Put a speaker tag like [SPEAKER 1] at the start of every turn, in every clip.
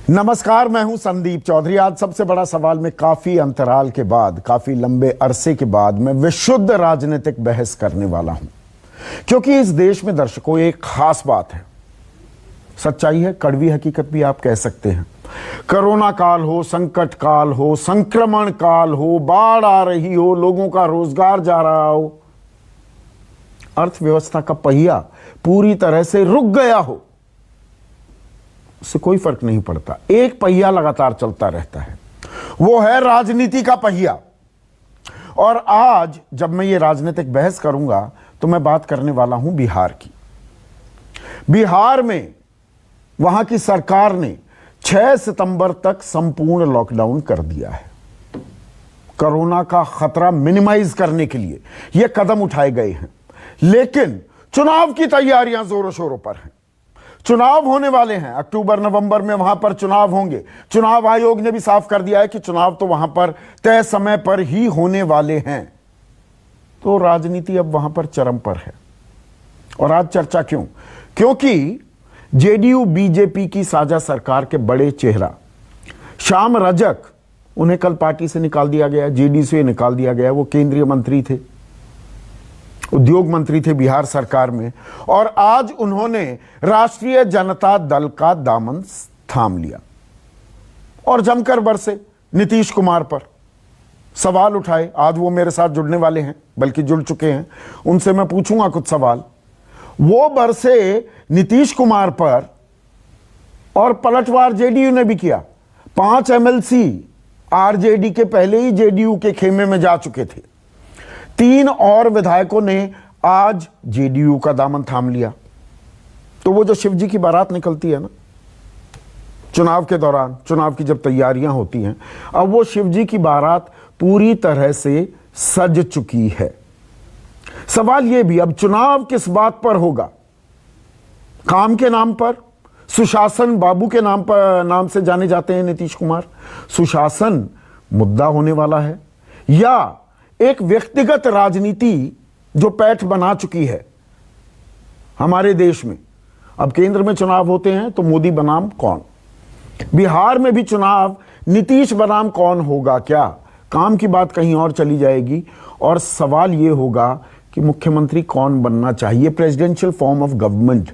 [SPEAKER 1] नमस्कार, मैं हूं संदीप चौधरी। आज सबसे बड़ा सवाल में काफी अंतराल के बाद, काफी लंबे अरसे के बाद मैं विशुद्ध राजनीतिक बहस करने वाला हूं, क्योंकि इस देश में दर्शकों एक खास बात है, सच्चाई है, कड़वी हकीकत भी आप कह सकते हैं। कोरोना काल हो, संकट काल हो, संक्रमण काल हो, बाढ़ आ रही हो, लोगों का रोजगार जा रहा हो, अर्थव्यवस्था का पहिया पूरी तरह से रुक गया हो, उससे कोई फर्क नहीं पड़ता। एक पहिया लगातार चलता रहता है, वो है राजनीति का पहिया। और आज जब मैं ये राजनीतिक बहस करूंगा तो मैं बात करने वाला हूं बिहार की। बिहार में वहां की सरकार ने 6 सितंबर तक संपूर्ण लॉकडाउन कर दिया है। कोरोना का खतरा मिनिमाइज करने के लिए यह कदम उठाए गए हैं, लेकिन चुनाव की तैयारियां जोरों शोरों पर हैं। चुनाव होने वाले हैं, अक्टूबर नवंबर में वहां पर चुनाव होंगे। चुनाव आयोग ने भी साफ कर दिया है कि चुनाव तो वहां पर तय समय पर ही होने वाले हैं। तो राजनीति अब वहां पर चरम पर है। और आज चर्चा क्यों? क्योंकि जेडीयू बीजेपी की साझा सरकार के बड़े चेहरा श्याम रजक, उन्हें कल पार्टी से निकाल दिया गया, जेडीयू से निकाल दिया गया। वो केंद्रीय मंत्री थे, उद्योग मंत्री थे बिहार सरकार में, और आज उन्होंने राष्ट्रीय जनता दल का दामन थाम लिया और जमकर बरसे नीतीश कुमार पर, सवाल उठाए। आज वो मेरे साथ जुड़ने वाले हैं, बल्कि जुड़ चुके हैं, उनसे मैं पूछूंगा कुछ सवाल। वो बरसे नीतीश कुमार पर और पलटवार जेडीयू ने भी किया। 5 एमएलसी आरजेडी के पहले ही जेडीयू के खेमे में जा चुके थे। 3 और विधायकों ने आज जेडीयू का दामन थाम लिया। तो वो जो शिवजी की बारात निकलती है ना चुनाव के दौरान, चुनाव की जब तैयारियां होती हैं, अब वो शिवजी की बारात पूरी तरह से सज चुकी है। सवाल ये भी, अब चुनाव किस बात पर होगा? काम के नाम पर, सुशासन बाबू के नाम से जाने जाते हैं नीतीश कुमार, सुशासन मुद्दा होने वाला है, या एक व्यक्तिगत राजनीति जो पैठ बना चुकी है हमारे देश में? अब केंद्र में चुनाव होते हैं तो मोदी बनाम कौन, बिहार में भी चुनाव नीतीश बनाम कौन होगा? क्या काम की बात कहीं और चली जाएगी? और सवाल यह होगा कि मुख्यमंत्री कौन बनना चाहिए? प्रेसिडेंशियल फॉर्म ऑफ गवर्नमेंट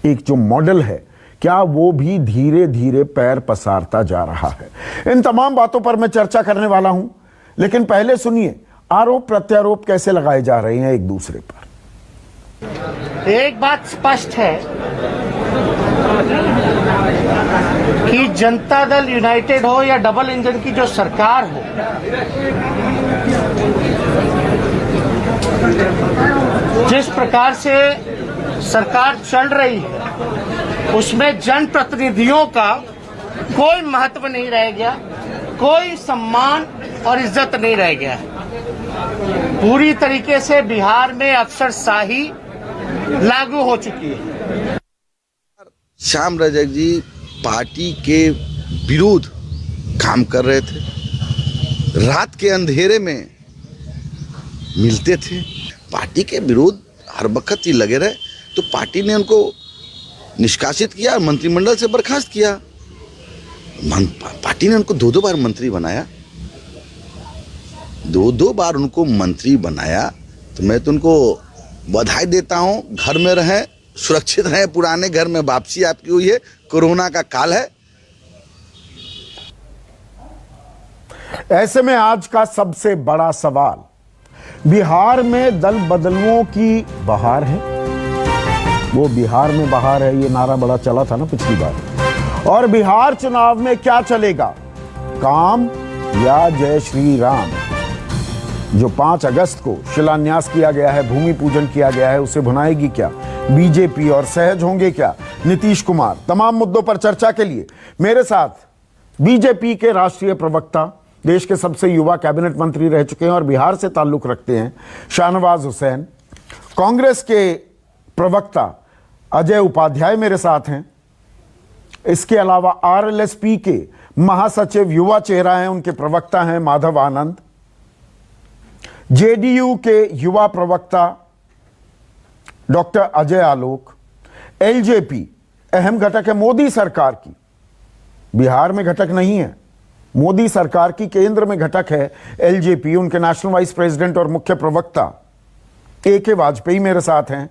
[SPEAKER 1] एक जो मॉडल है, क्या वो भी धीरे धीरे पैर पसारता जा रहा है? इन तमाम बातों पर मैं चर्चा करने वाला हूं, लेकिन पहले सुनिए आरोप प्रत्यारोप कैसे लगाए जा रहे हैं एक दूसरे पर।
[SPEAKER 2] एक बात स्पष्ट है कि जनता दल यूनाइटेड हो या डबल इंजन की जो सरकार हो, जिस प्रकार से सरकार चल रही है उसमें जनप्रतिनिधियों का कोई महत्व नहीं रह गया, कोई सम्मान और इज्जत नहीं रह गया। पूरी तरीके से बिहार में अफसरशाही लागू हो चुकी है।
[SPEAKER 3] श्याम रजक जी पार्टी के विरोध काम कर रहे थे, रात के अंधेरे में मिलते थे, पार्टी के विरोध हर वक्त ही लगे रहे, तो पार्टी ने उनको निष्कासित किया, मंत्रिमंडल से बर्खास्त किया। पार्टी ने उनको 2 बार मंत्री बनाया, 2 बार उनको मंत्री बनाया। तो मैं तो उनको बधाई देता हूं। घर में रहें, सुरक्षित रहें, पुराने घर में वापसी आपकी हुई है। कोरोना का काल है।
[SPEAKER 1] ऐसे में आज का सबसे बड़ा सवाल, बिहार में दल बदलुओं की बहार है। वो बिहार में बहार है, ये नारा बड़ा चला था ना पिछली बार। और बिहार चुनाव में क्या चलेगा, काम या जय श्री राम? जो 5 अगस्त को शिलान्यास किया गया है, भूमि पूजन किया गया है, उसे भुनाएगी क्या बीजेपी और सहज होंगे क्या नीतीश कुमार? तमाम मुद्दों पर चर्चा के लिए मेरे साथ बीजेपी के राष्ट्रीय प्रवक्ता, देश के सबसे युवा कैबिनेट मंत्री रह चुके हैं और बिहार से ताल्लुक रखते हैं, शाहनवाज हुसैन। कांग्रेस के प्रवक्ता अजय उपाध्याय मेरे साथ हैं। इसके अलावा आरएलएसपी के महासचिव, युवा चेहरा हैं, उनके प्रवक्ता हैं माधव आनंद। जेडीयू के युवा प्रवक्ता डॉक्टर अजय आलोक। एलजेपी अहम घटक है मोदी सरकार की, बिहार में घटक नहीं है, मोदी सरकार की केंद्र में घटक है एलजेपी। उनके नेशनल वाइस प्रेसिडेंट और मुख्य प्रवक्ता AK वाजपेयी मेरे साथ हैं,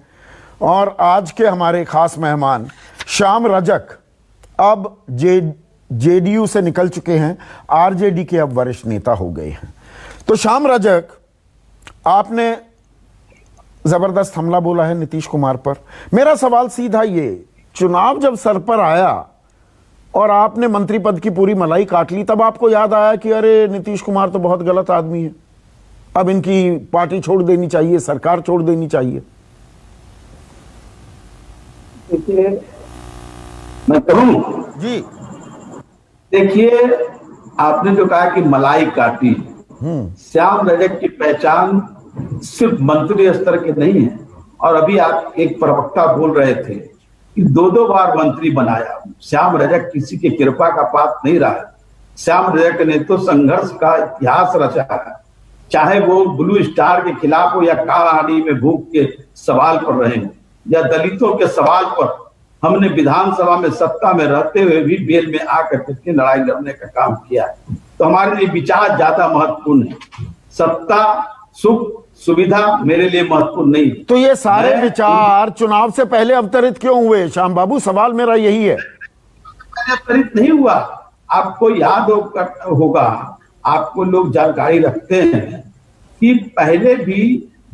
[SPEAKER 1] और आज के हमारे खास मेहमान श्याम रजक अब जेडीयू से निकल चुके हैं, आरजेडी के अब वरिष्ठ नेता हो गए हैं। तो श्याम रजक, आपने जबरदस्त हमला बोला है नीतीश कुमार पर। मेरा सवाल सीधा ये, चुनाव जब सर पर आया और आपने मंत्री पद की पूरी मलाई काट ली, तब आपको याद आया कि अरे नीतीश कुमार तो बहुत गलत आदमी है, अब इनकी पार्टी छोड़ देनी चाहिए, सरकार छोड़ देनी चाहिए?
[SPEAKER 4] देखिए, मैं कहूं
[SPEAKER 1] जी,
[SPEAKER 4] देखिए, आपने जो कहा कि मलाई काटी, श्याम रजक की पहचान सिर्फ मंत्री स्तर के नहीं है। और अभी आप एक प्रवक्ता बोल रहे थे कि 2 बार मंत्री बनाया। श्याम रजक किसी की कृपा का पात्र नहीं रहा है। श्याम रजक ने तो संघर्ष का इतिहास रचा है, चाहे वो ब्लू स्टार के खिलाफ हो, या कालाहांडी में भूख के सवाल पर रहे हो, या दलितों के सवाल पर। हमने विधानसभा में सत्ता में रहते हुए भी बेल में आकर के लड़ाई लड़ने का काम किया है। तो हमारे लिए विचार ज्यादा महत्वपूर्ण है, सत्ता सुख सुविधा मेरे लिए महत्वपूर्ण नहीं।
[SPEAKER 1] तो ये सारे विचार चुनाव से पहले अवतरित क्यों हुए श्याम बाबू? सवाल मेरा यही है।
[SPEAKER 4] अवतरित नहीं हुआ, आपको याद होगा, आपको लोग जानकारी रखते हैं कि पहले भी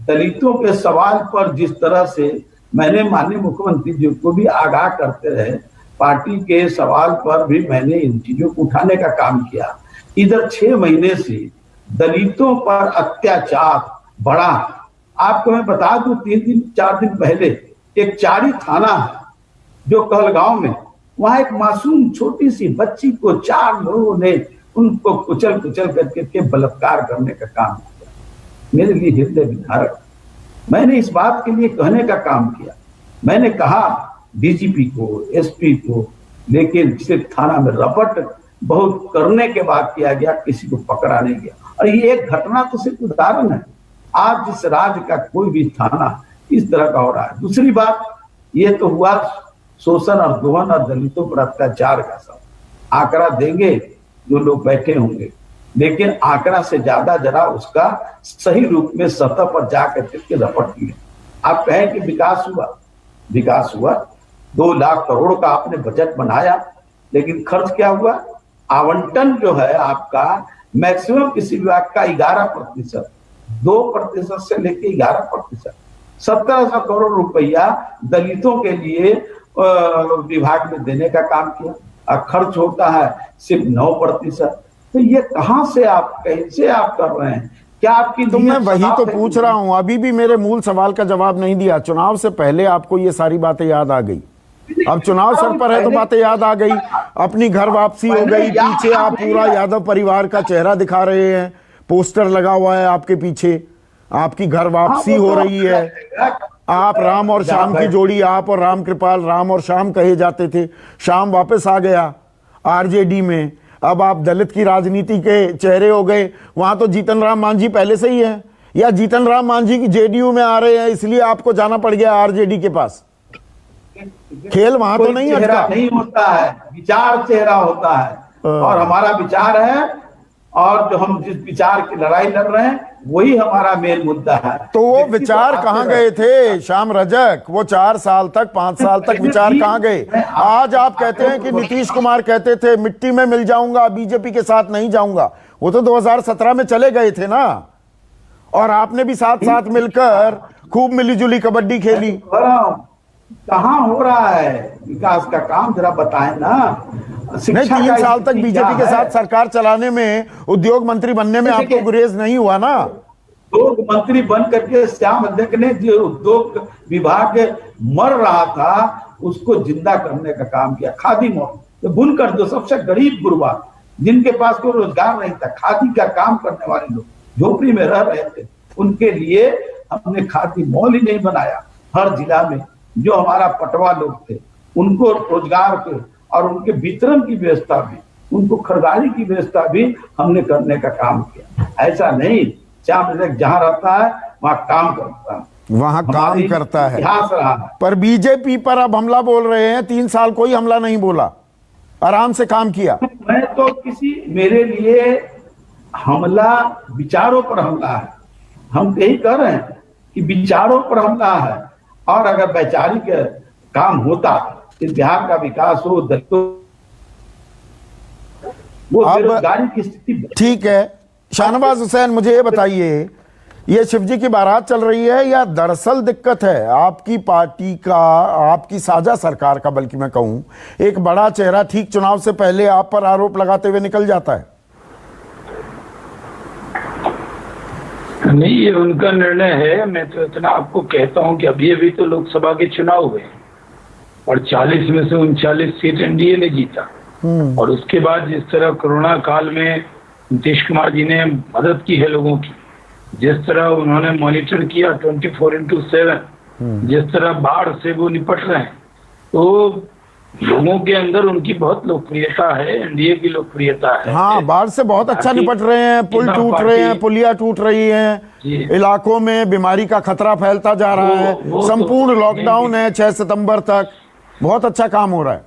[SPEAKER 4] दलितों के सवाल पर जिस तरह से मैंने माननीय मुख्यमंत्री जी को भी आगाह करते रहे, पार्टी के सवाल पर भी मैंने इन चीजों को उठाने का काम किया। इधर 6 महीने से दलितों पर अत्याचार बढ़ा। आपको मैं बता दूं, 3-4 दिन पहले एक चारी थाना है जो कहलगांव में, वहां एक मासूम छोटी सी बच्ची को 4 लोगों ने उनको कुचल करके बलात्कार करने का काम किया। मेरे लिए हृदय विदारक। मैंने इस बात के लिए कहने का काम किया। मैंने कहा डीजीपी को, एसपी को, लेकिन सिर्फ थाना में रपट बहुत करने के बाद किया गया, किसी को पकड़ा नहीं गया। और ये एक घटना तो सिर्फ उदाहरण है। आज जिस राज्य का कोई भी थाना इस तरह का हो रहा है। दूसरी बात, ये तो हुआ शोषण और दोहन और दलितों पर अत्याचार का सब आंकड़ा देंगे जो लोग बैठे होंगे, लेकिन आंकड़ा से ज्यादा जरा उसका सही रूप में सतह पर जाकर के रपट लिया। आप कहें कि विकास हुआ 2 लाख करोड़ का आपने बजट बनाया, लेकिन खर्च क्या हुआ? आवंटन जो है आपका मैक्सिमम किसी विभाग का 11%, 2% से लेके 11%, 1700 करोड़ रुपया दलितों के लिए विभाग में देने का काम किया, और खर्च होता है सिर्फ 9%। तो ये कहां से आप, कैसे आप कर रहे हैं? क्या आपकी?
[SPEAKER 1] तो मैं वही तो पूछ रहा हूं, अभी भी मेरे मूल सवाल का जवाब नहीं दिया। चुनाव से पहले आपको ये सारी बातें याद आ गई, अब चुनाव सर पर है तो बातें याद आ गई, अपनी घर वापसी हो गई। पीछे आप पूरा यादव परिवार का चेहरा दिखा रहे हैं, पोस्टर लगा हुआ है आपके पीछे, आपकी घर वापसी हो रही है। आप राम और श्याम की जोड़ी, आप और राम कृपाल, राम और श्याम कहे जाते थे। श्याम वापस आ गया आरजेडी में, अब आप दलित की राजनीति के चेहरे हो गए। वहां तो जीतन राम मांझी पहले से ही है, या जीतन राम मांझी की जेडीयू में आ रहे हैं इसलिए आपको जाना पड़ गया आरजेडी के पास? खेल वहां तो नहीं
[SPEAKER 4] चेहरा नहीं होता है, विचार चेहरा होता है। और हमारा विचार है, और जो हम जिस विचार की लड़ाई लड़ रहे हैं वही हमारा मेन मुद्दा है।
[SPEAKER 1] तो वो विचार कहां गए थे श्याम रजक? वो 4 साल तक, 5 साल तक विचार कहां गए? आज आप कहते हैं कि नीतीश कुमार कहते थे मिट्टी में मिल जाऊंगा, बीजेपी के साथ नहीं जाऊंगा। वो तो 2017 में चले गए थे ना, और आपने भी साथ साथ मिलकर खूब मिलीजुली कबड्डी खेली।
[SPEAKER 4] कहां हो रहा है विकास का काम, जरा बताएं ना।
[SPEAKER 1] नहीं, 3 साल तक बीजेपी के साथ सरकार चलाने में, उद्योग मंत्री बनने में आपको गुरेज नहीं हुआ ना?
[SPEAKER 4] उद्योग मंत्री बन करके श्याम रजक ने जो उद्योग विभाग मर रहा था उसको जिंदा करने का काम किया। खादी मॉल, तो बुनकर जो सबसे गरीब गुरबा, जिनके पास कोई रोजगार नहीं था, खादी का काम करने वाले लोग झोपड़ी में रह रहे थे, उनके लिए हमने खादी मॉल ही नहीं बनाया। हर जिला में जो हमारा पटवा लोग थे उनको रोजगार के और उनके वितरण की व्यवस्था भी, उनको खरीदारी की व्यवस्था भी हमने करने का काम किया। ऐसा नहीं, श्याम रजक जहां रहता है वहां काम करता है,
[SPEAKER 1] वहां काम करता है।
[SPEAKER 4] इतिहास रहा है।
[SPEAKER 1] पर बीजेपी पर अब हमला बोल रहे हैं, 3 साल कोई हमला नहीं बोला। आराम से काम किया।
[SPEAKER 4] मैं तो मेरे लिए हमला विचारों पर हमला है। हम यही कह रहे हैं कि विचारों पर हमला है, और अगर वैचारिक काम होता तो बिहार का विकास हो, वो बेरोजगारी की स्थिति।
[SPEAKER 1] ठीक है, शाहनवाज हुसैन, मुझे ये बताइए, ये शिवजी की बारात चल रही है या दरअसल दिक्कत है आपकी पार्टी का, आपकी साझा सरकार का, बल्कि मैं कहूं एक बड़ा चेहरा ठीक चुनाव से पहले आप पर आरोप लगाते हुए निकल जाता है?
[SPEAKER 5] नहीं, ये उनका निर्णय है। मैं तो इतना आपको कहता हूं कि अभी अभी तो लोकसभा के चुनाव हुए और 40 में से 39 सीट एनडीए ने जीता। और उसके बाद जिस तरह कोरोना काल में नीतीश कुमार जी ने मदद की है लोगों की, जिस तरह उन्होंने मॉनिटर किया 24/7, जिस तरह बाढ़ से वो निपट रहे हैं, तो लोगों के अंदर उनकी बहुत लोकप्रियता है, एनडीए की लोकप्रियता है।
[SPEAKER 1] हाँ, बाढ़ से बहुत अच्छा निपट रहे हैं, पुल टूट रहे हैं, पुलिया टूट रही हैं, इलाकों में बीमारी का खतरा फैलता जा रहा है, संपूर्ण लॉकडाउन है 6 सितंबर तक, बहुत अच्छा काम हो रहा है।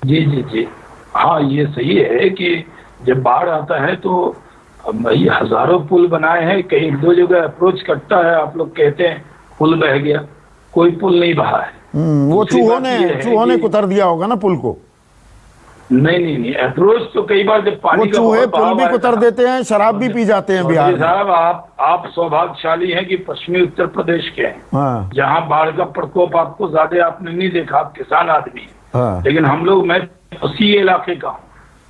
[SPEAKER 5] जी जी जी, हाँ, ये सही है कि जब बाढ़ आता है तो ये हजारों पुल बनाए हैं, कहीं 2 जगह अप्रोच कटता है, आप लोग कहते हैं पुल बह गया, कोई पुल नहीं बहा है।
[SPEAKER 1] वो चूहों ने कुतर दिया होगा ना पुल को।
[SPEAKER 5] नहीं, अप्रोच तो कई बार जब पानी का
[SPEAKER 1] चूहे पुल भी कुतर देते हैं, शराब भी पी जाते हैं बिहार में।
[SPEAKER 5] साहब, आप सौभाग्यशाली हैं कि पश्चिमी उत्तर प्रदेश के हैं,
[SPEAKER 1] हाँ।
[SPEAKER 5] जहाँ बाढ़ का प्रकोप आपको ज्यादा आपने नहीं देखा, आप किसान आदमी हैं।
[SPEAKER 1] हाँ।
[SPEAKER 5] लेकिन हम लोग, मैं उसी इलाके का हूँ,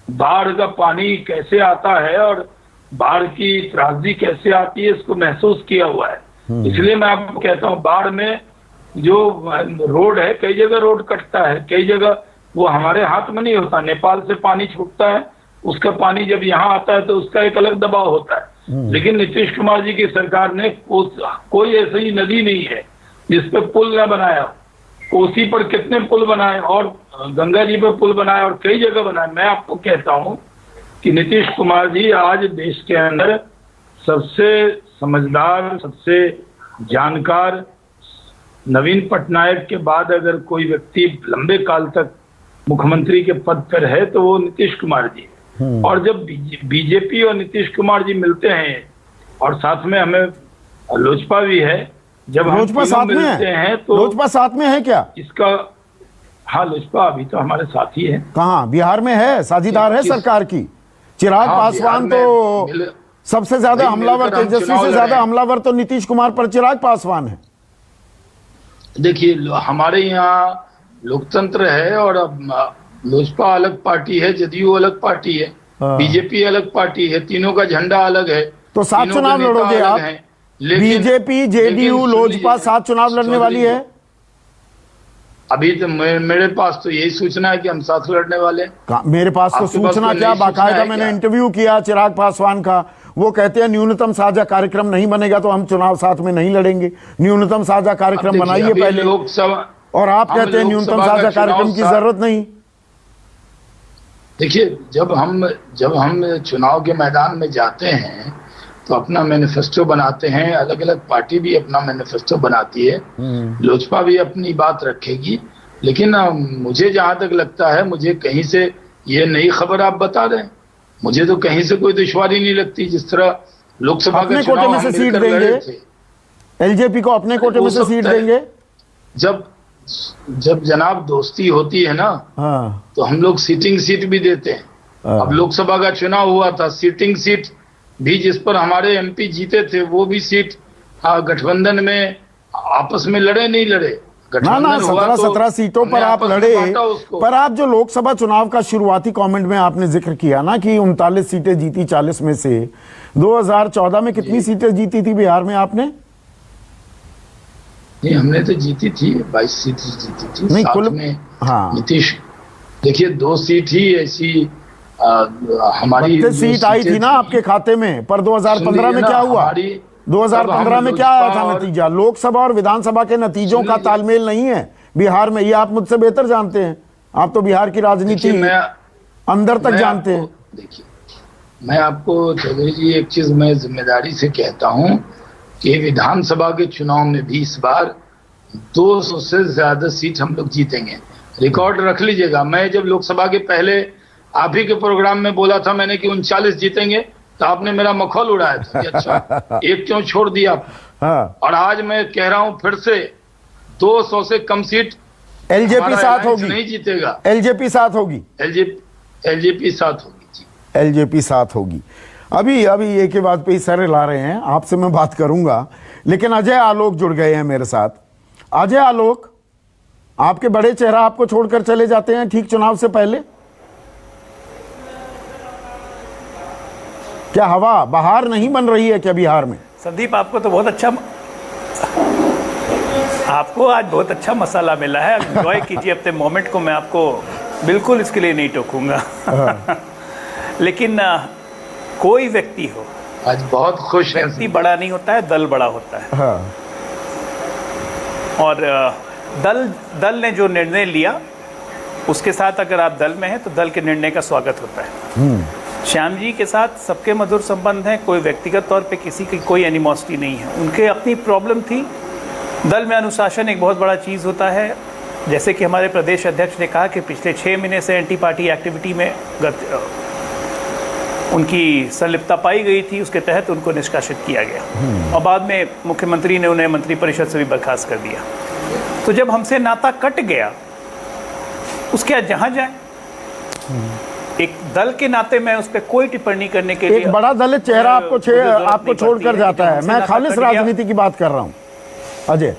[SPEAKER 5] बाढ़ का पानी कैसे आता है और बाढ़ की त्रासदी कैसे आती है, इसको महसूस किया हुआ है। इसलिए मैं आपको कहता हूँ, बाढ़ में जो रोड है, कई जगह रोड कटता है, कई जगह वो हमारे हाथ में नहीं होता, नेपाल से पानी छूटता है, उसका पानी जब यहाँ आता है तो उसका एक अलग दबाव होता है। लेकिन नीतीश कुमार जी की सरकार ने कोई ऐसी नदी नहीं है जिस पे पुल न बनाया। कोसी पर कितने पुल बनाए और गंगा जी पर पुल बनाए और कई जगह बनाए। मैं आपको कहता हूँ कि नीतीश कुमार जी आज देश के अंदर सबसे समझदार, सबसे जानकार, नवीन पटनायक के बाद अगर कोई व्यक्ति लंबे काल तक मुख्यमंत्री के पद पर है तो वो नीतीश कुमार जी। और जब बीजेपी और नीतीश कुमार जी मिलते हैं, और साथ में हमें लोजपा भी है, जब हम
[SPEAKER 1] लोजपा साथ में मिलते हैं तो लोजपा साथ में है क्या इसका?
[SPEAKER 5] हाँ, लोजपा अभी तो हमारे साथ ही है।
[SPEAKER 1] कहाँ? बिहार में है, साझीदार है सरकार की। चिराग पासवान तो सबसे ज्यादा हमलावर, तेजस्वी से ज्यादा हमलावर तो नीतीश कुमार पर चिराग पासवान है।
[SPEAKER 5] देखिए, हमारे यहाँ लोकतंत्र है और लोजपा अलग पार्टी है, जदयू अलग पार्टी है, बीजेपी अलग पार्टी है, तीनों का झंडा अलग है।
[SPEAKER 1] तो 7 चुनाव लड़ोगे आप? बीजेपी, जेडीयू, लोजपा 7 चुनाव लड़ने वाली है।
[SPEAKER 5] अभी तो मेरे पास तो यही सूचना है कि हम 7 लड़ने वाले।
[SPEAKER 1] मेरे पास तो सूचना क्या, बाकायदा मैंने इंटरव्यू किया चिराग पासवान का, वो कहते हैं न्यूनतम साझा कार्यक्रम नहीं बनेगा तो हम चुनाव साथ में नहीं लड़ेंगे। न्यूनतम साझा कार्यक्रम बनाइए पहले, लोकसभा, और आप कहते हैं न्यूनतम साझा कार्यक्रम की जरूरत नहीं।
[SPEAKER 5] देखिए, जब हम चुनाव के मैदान में जाते हैं तो अपना मैनिफेस्टो बनाते हैं, अलग अलग पार्टी भी अपना मैनिफेस्टो बनाती है, लोजपा भी अपनी बात रखेगी। लेकिन मुझे जहां तक लगता है, मुझे कहीं से ये नई खबर आप बता दें, मुझे तो कहीं से कोई दुश्वारी नहीं लगती। जिस तरह लोकसभा के चुनाव
[SPEAKER 1] में से सीट देंगे, एलजेपी को अपने कोटे में से सीट देंगे।
[SPEAKER 5] जब जनाब दोस्ती होती है ना, तो हम लोग सीटिंग सीट भी देते हैं। अब लोकसभा का चुनाव हुआ था, सीटिंग सीट भी जिस पर हमारे एमपी जीते थे, वो भी सीट गठबंधन में आपस में लड़े नहीं लड़े,
[SPEAKER 1] ना 17 सीटों पर आप लड़े। पर आप जो लोकसभा चुनाव का शुरुआती कमेंट में आपने जिक्र किया ना कि 39 सीटें जीती 40 में से, 2014 में कितनी सीटें जीती थी बिहार में आपने?
[SPEAKER 5] नहीं, हमने तो जीती थी 22 सीटें जीती थी।
[SPEAKER 1] नहीं,
[SPEAKER 5] कुल में नीतीश, देखिए 2 सीट ही ऐसी हमारी
[SPEAKER 1] सीट आई थी ना आपके खाते में। पर 2015 में क्या हुआ? 2015 में क्या आया था नतीजा? लोकसभा और विधानसभा के नतीजों का तालमेल नहीं है बिहार में, ये आप मुझसे बेहतर जानते हैं। आप तो बिहार की राजनीति अंदर तक जानते हैं।
[SPEAKER 5] देखिए, मैं आपको चौधरी जी एक चीज मैं जिम्मेदारी से कहता हूं कि विधानसभा के चुनाव में भी इस बार 200 से ज्यादा सीट हम लोग जीतेंगे। रिकॉर्ड रख लीजिएगा। मैं जब लोकसभा के पहले आप ही के प्रोग्राम में बोला था मैंने कि 39 जीतेंगे, तो आपने मेरा मखौल उड़ाया था कि अच्छा एक क्यों छोड़ दिया आप।
[SPEAKER 1] हाँ।
[SPEAKER 5] और आज मैं कह रहा हूं फिर से 200 से कम सीट
[SPEAKER 1] एलजेपी
[SPEAKER 5] हमारा
[SPEAKER 1] साथ
[SPEAKER 5] alliance
[SPEAKER 1] होगी,
[SPEAKER 5] नहीं जीतेगा।
[SPEAKER 1] एलजेपी साथ होगी,
[SPEAKER 5] एलजेपी साथ होगी जी।
[SPEAKER 1] एलजेपी साथ होगी। अभी एक के बाद पे ही सर ला रहे हैं, आपसे मैं बात करूंगा, लेकिन अजय आलोक जुड़ गए हैं मेरे साथ। अजय आलोक, आपके बड़े चेहरा आपको छोड़कर चले जाते हैं ठीक चुनाव से पहले, क्या हवा बहार नहीं बन रही है क्या बिहार में?
[SPEAKER 6] संदीप, आपको तो बहुत अच्छा, आपको आज बहुत अच्छा मसाला मिला है। एंजॉय कीजिए अपने मोमेंट को, मैं आपको बिल्कुल इसके लिए नहीं टोकूंगा। लेकिन कोई व्यक्ति हो,
[SPEAKER 5] आज बहुत खुश है।
[SPEAKER 6] व्यक्ति बड़ा नहीं होता है, दल बड़ा होता है।
[SPEAKER 1] हाँ।
[SPEAKER 6] और दल ने जो निर्णय लिया उसके साथ अगर आप दल में हैं तो दल के निर्णय का स्वागत होता है। श्याम जी के साथ सबके मधुर संबंध हैं, कोई व्यक्तिगत तौर पे किसी की कोई एनिमोसिटी नहीं है। उनके अपनी प्रॉब्लम थी। दल में अनुशासन एक बहुत बड़ा चीज़ होता है। जैसे कि हमारे प्रदेश अध्यक्ष ने कहा कि पिछले 6 महीने से एंटी पार्टी एक्टिविटी में उनकी संलिप्तता पाई गई थी, उसके तहत उनको निष्कासित किया गया और बाद में मुख्यमंत्री ने उन्हें मंत्रिपरिषद से भी बर्खास्त कर दिया। तो जब हमसे नाता कट गया, उसके बाद जहाँ जाए, एक दल के नाते मैं उस पर कोई टिप्पणी करने के लिए,
[SPEAKER 1] एक बड़ा दलित चेहरा आपको छोड़कर जाता है। मैं खालिस राजनीति की बात कर रहा हूँ अजय।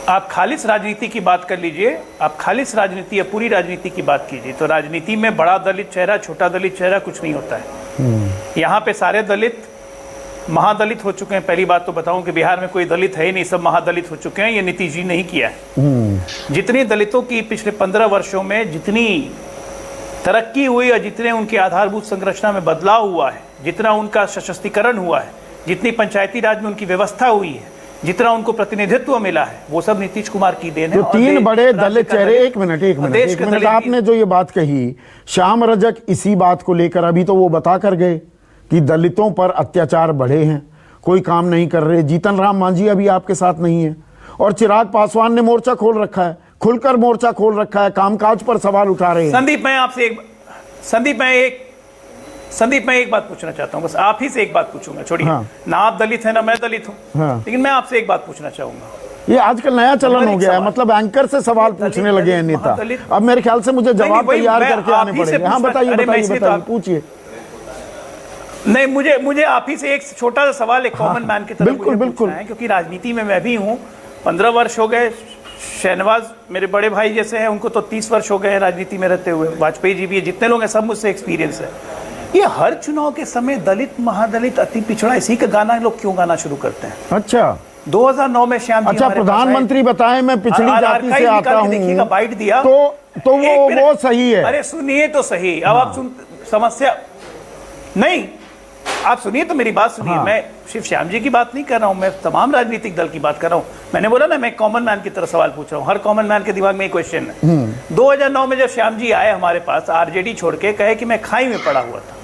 [SPEAKER 6] आप खालिस राजनीति की बात कर लीजिए, आप खालिस राजनीति या पूरी राजनीति की बात कीजिए, तो राजनीति में बड़ा दलित चेहरा, छोटा दलित चेहरा कुछ नहीं होता है। यहाँ पे सारे दलित महादलित हो चुके हैं। पहली बात तो बताऊं कि बिहार में कोई दलित है ही नहीं, सब महादलित हो चुके हैं। ये नीतीश जी ने ही किया है। जितनी दलितों की पिछले 15 वर्षों में जितनी तरक्की हुई और जितने उनकी आधारभूत संरचना में बदलाव हुआ है, जितना उनका सशक्तिकरण हुआ है, जितनी पंचायती राज में उनकी व्यवस्था हुई है, जितना उनको प्रतिनिधित्व मिला है, वो सब नीतीश कुमार की देन है।
[SPEAKER 1] तो 3 बड़े दलित चेहरे, एक मिनट आपने जो ये बात कही, श्याम रजक इसी बात को लेकर अभी तो वो बता कर गए कि दलितों पर अत्याचार बढ़े हैं, कोई काम नहीं कर रहे। जीतन राम मांझी अभी आपके साथ नहीं है, और चिराग पासवान ने मोर्चा खोल रखा है, खुलकर मोर्चा खोल रखा है, कामकाज पर सवाल उठा रहे हैं। संदीप मैं एक बात पूछना चाहता हूं, बस आप ही से एक बात पूछूंगा, छोड़िए। हाँ।
[SPEAKER 6] ना आप दलित हैं ना मैं दलित हूं।
[SPEAKER 1] हाँ।
[SPEAKER 6] लेकिन मैं आपसे एक बात पूछना चाहूंगा।
[SPEAKER 1] ये आजकल नया चलन हो गया है, मतलब एंकर से सवाल पूछने लगे हैं नेता। अब मेरे ख्याल से मुझे जवाब तैयार करके आने पड़ेंगे। हाँ बताइए, पूछिए।
[SPEAKER 6] नहीं, मुझे आप ही से एक छोटा सा सवाल, एक कॉमन मैन की तरह
[SPEAKER 1] बिल्कुल,
[SPEAKER 6] है, क्योंकि राजनीति में मैं भी हूँ। 15 वर्ष हो गए। शहनवाज मेरे बड़े भाई जैसे हैं, उनको तो 30 वर्ष हो गए हैं राजनीति में रहते हुए। वाजपेयी जी भी है, जितने लोग हैं सब मुझसे एक्सपीरियंस है। ये हर चुनाव के समय दलित, महादलित, अति पिछड़ा, इसी का गाना लोग क्यों गाना शुरू करते हैं?
[SPEAKER 1] अच्छा,
[SPEAKER 6] 2009 में श्याम जी,
[SPEAKER 1] अच्छा, प्रधानमंत्री बताए मैं पिछड़ी जाति से आता हूँ,
[SPEAKER 6] देखिएगा, बाइट दिया
[SPEAKER 1] तो वो सही है।
[SPEAKER 6] अरे सुनिए तो सही। अब आप समस्या नहीं, आप सुनिए तो मेरी बात सुनिए। मैं सिर्फ श्याम जी की बात नहीं कर रहा हूं, मैं तमाम राजनीतिक दल की बात कर रहा हूं। मैंने बोला ना, मैं कॉमन मैन की तरह सवाल पूछ रहा हूं। हर कॉमन मैन के दिमाग में एक क्वेश्चन है। 2009 में जब श्याम जी आए हमारे पास, आरजेडी छोड़ के, कहे कि मैं खाई में पड़ा हुआ था।